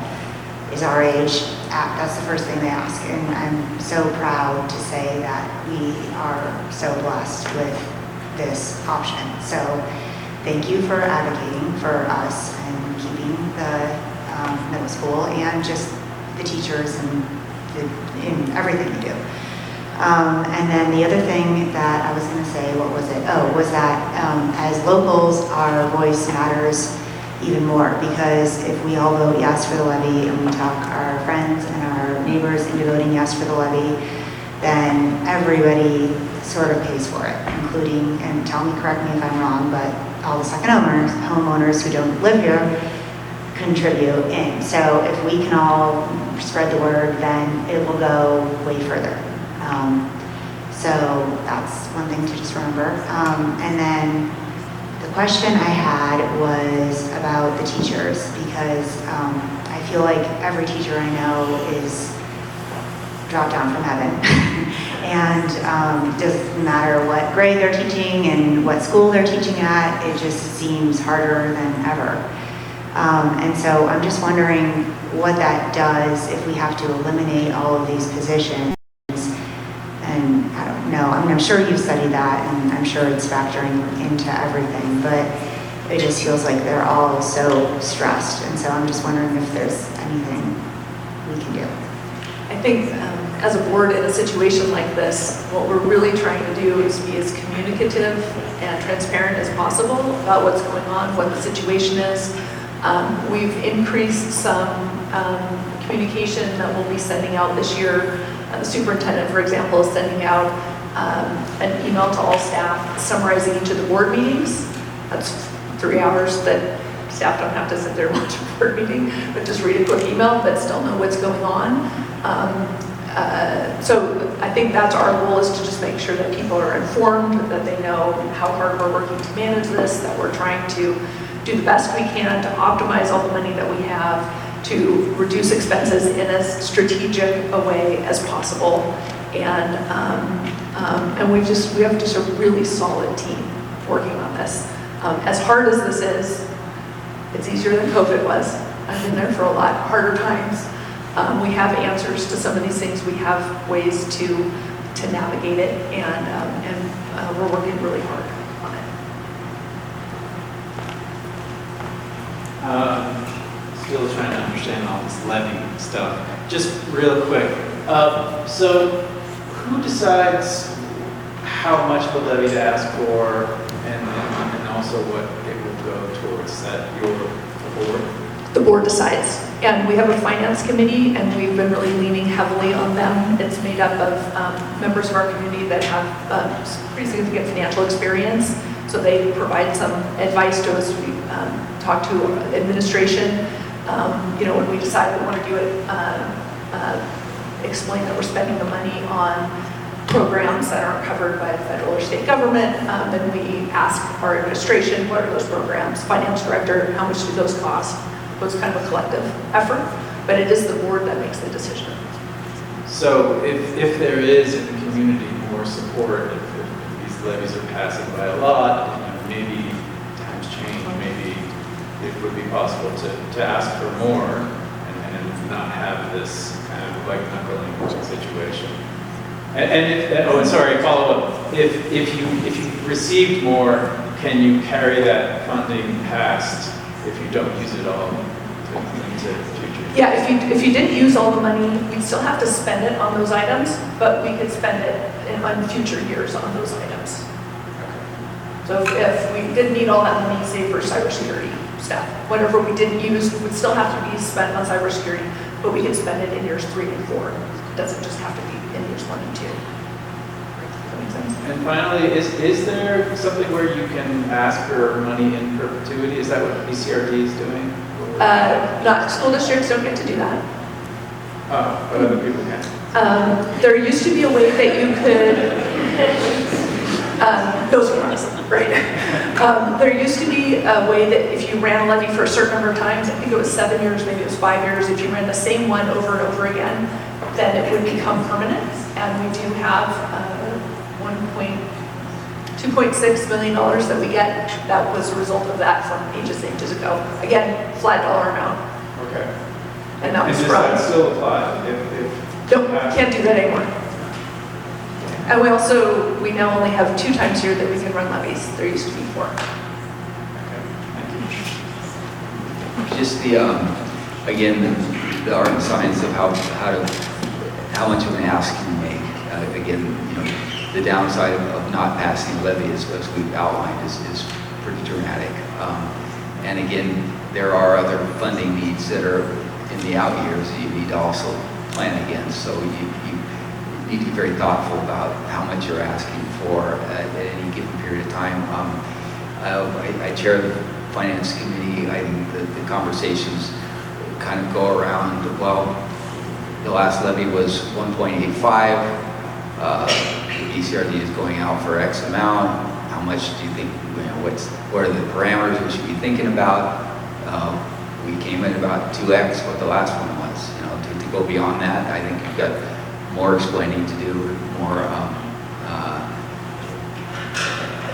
is our age, that's the first thing they ask. And I'm so proud to say that we are so blessed with this option. So thank you for advocating for us and keeping the middle school and just the teachers and everything you do. And then the other thing that I was going to say, what was it? Oh, was that as locals, our voice matters even more, because if we all vote yes for the levy and we talk our friends and our neighbors into voting yes for the levy, then everybody sort of pays for it, including, and tell me, correct me if I'm wrong, but all the second homeowners who don't live here contribute in. So if we can all spread the word, then it will go way further. So that's one thing to just remember. And then the question I had was about the teachers, because I feel like every teacher I know is dropped down from heaven. And it doesn't matter what grade they're teaching and what school they're teaching at, it just seems harder than ever. And so I'm just wondering what that does if we have to eliminate all of these positions. And I don't know, I mean, I'm sure you've studied that, and I'm sure it's factoring into everything, but it just feels like they're all so stressed. And so I'm just wondering if there's anything we can do. I think as a board in a situation like this, what we're really trying to do is be as communicative and transparent as possible about what's going on, what the situation is. We've increased some communication that we'll be sending out this year. The superintendent, for example, is sending out an email to all staff summarizing each of the board meetings. That's 3 hours that staff don't have to sit there and watch a board meeting, but just read a quick email, but still know what's going on. So I think that's our goal, is to just make sure that people are informed, that they know how hard we're working to manage this, that we're trying to do the best we can to optimize all the money that we have, to reduce expenses in as strategic a way as possible. And we have just a really solid team working on this. As hard as this is, it's easier than COVID was. I've been there for a lot harder times. We have answers to some of these things. We have ways to navigate it, and we're working really hard on it. Still trying to understand all this levy stuff. Just real quick. So who decides how much of a levy to ask for, and also what it will go towards? Is that your board? The board decides, and we have a finance committee, and we've been really leaning heavily on them. It's made up of members of our community that have pretty significant financial experience, so they provide some advice to us. We talk to administration. When we decide we want to do it, explain that we're spending the money on programs that aren't covered by the federal or state government, then we ask our administration, what are those programs? Finance director, how much do those cost? So it's kind of a collective effort, but it is the board that makes the decision. So if there is in the community more support, if these levies are passing by a lot, maybe times change, maybe it would be possible to ask for more and not have this kind of like knuckling situation. And sorry, follow up. If you received more, can you carry that funding past if you don't use it all into the future? Yeah, if you didn't use all the money, we'd still have to spend it on those items, but we could spend it on future years on those items. So if we didn't need all that money, say for cybersecurity stuff, whatever we didn't use would still have to be spent on cybersecurity, but we could spend it in years 3 and 4. It doesn't just have to be in years 1 and 2. Does that make sense? And finally, is there something where you can ask for money in perpetuity? Is that what BCRD is doing? Not school districts don't get to do that. Oh, but other people can. There used to be a way that you could. Those are us, right? There used to be a way that if you ran a levy for a certain number of times, I think it was 7 years, maybe it was 5 years, if you ran the same one over and over again, then it would become permanent. And we do have $2.6 million that we get. That was a result of that from ages ago. Again, flat dollar amount. Okay. And that was does from. that still apply? Nope, can't do that anymore. And we now only have 2 times a year that we can run levies. There used to be 4. Just again, the art and science of how much of an ask can you make. Again, the downside of not passing a levy, as we've outlined, is pretty dramatic. And again, there are other funding needs that are in the out years that you need to also plan against. So you need to be very thoughtful about how much you're asking for at any given period of time. I chair the finance committee. I think the conversations kind of go around, well, the last levy was 1.85. PCRD is going out for X amount, how much do you think, what are the parameters we should be thinking about? We came in about 2X what the last one was. To go beyond that, I think you've got more explaining to do, more,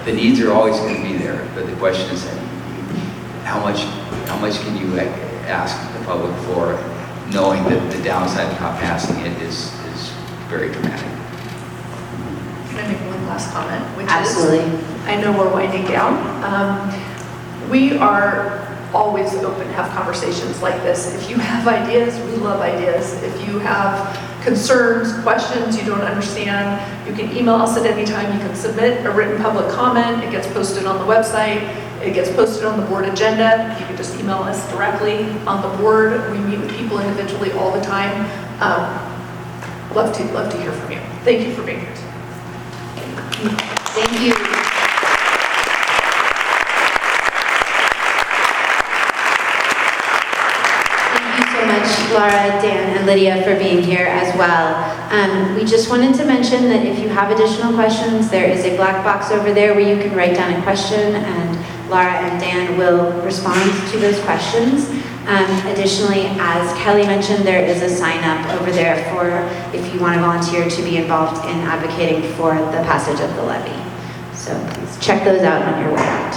the needs are always going to be there, but the question is how much can you ask the public for, knowing that the downside of not passing it is very dramatic. Can I make one last comment? Which Absolutely. Is, I know we're winding down. We are always open to have conversations like this. If you have ideas, we love ideas. If you have concerns, questions you don't understand, you can email us at any time. You can submit a written public comment. It gets posted on the website. It gets posted on the board agenda. You can just email us directly on the board. We meet with people individually all the time. Love to hear from you. Thank you for being here today. Thank you. Thank you so much, Laura, Dan, and Lydia for being here as well. We just wanted to mention that if you have additional questions, there is a black box over there where you can write down a question, and Laura and Dan will respond to those questions. Additionally, as Kelly mentioned, there is a sign up over there for if you want to volunteer to be involved in advocating for the passage of the levy. So please check those out on your way out.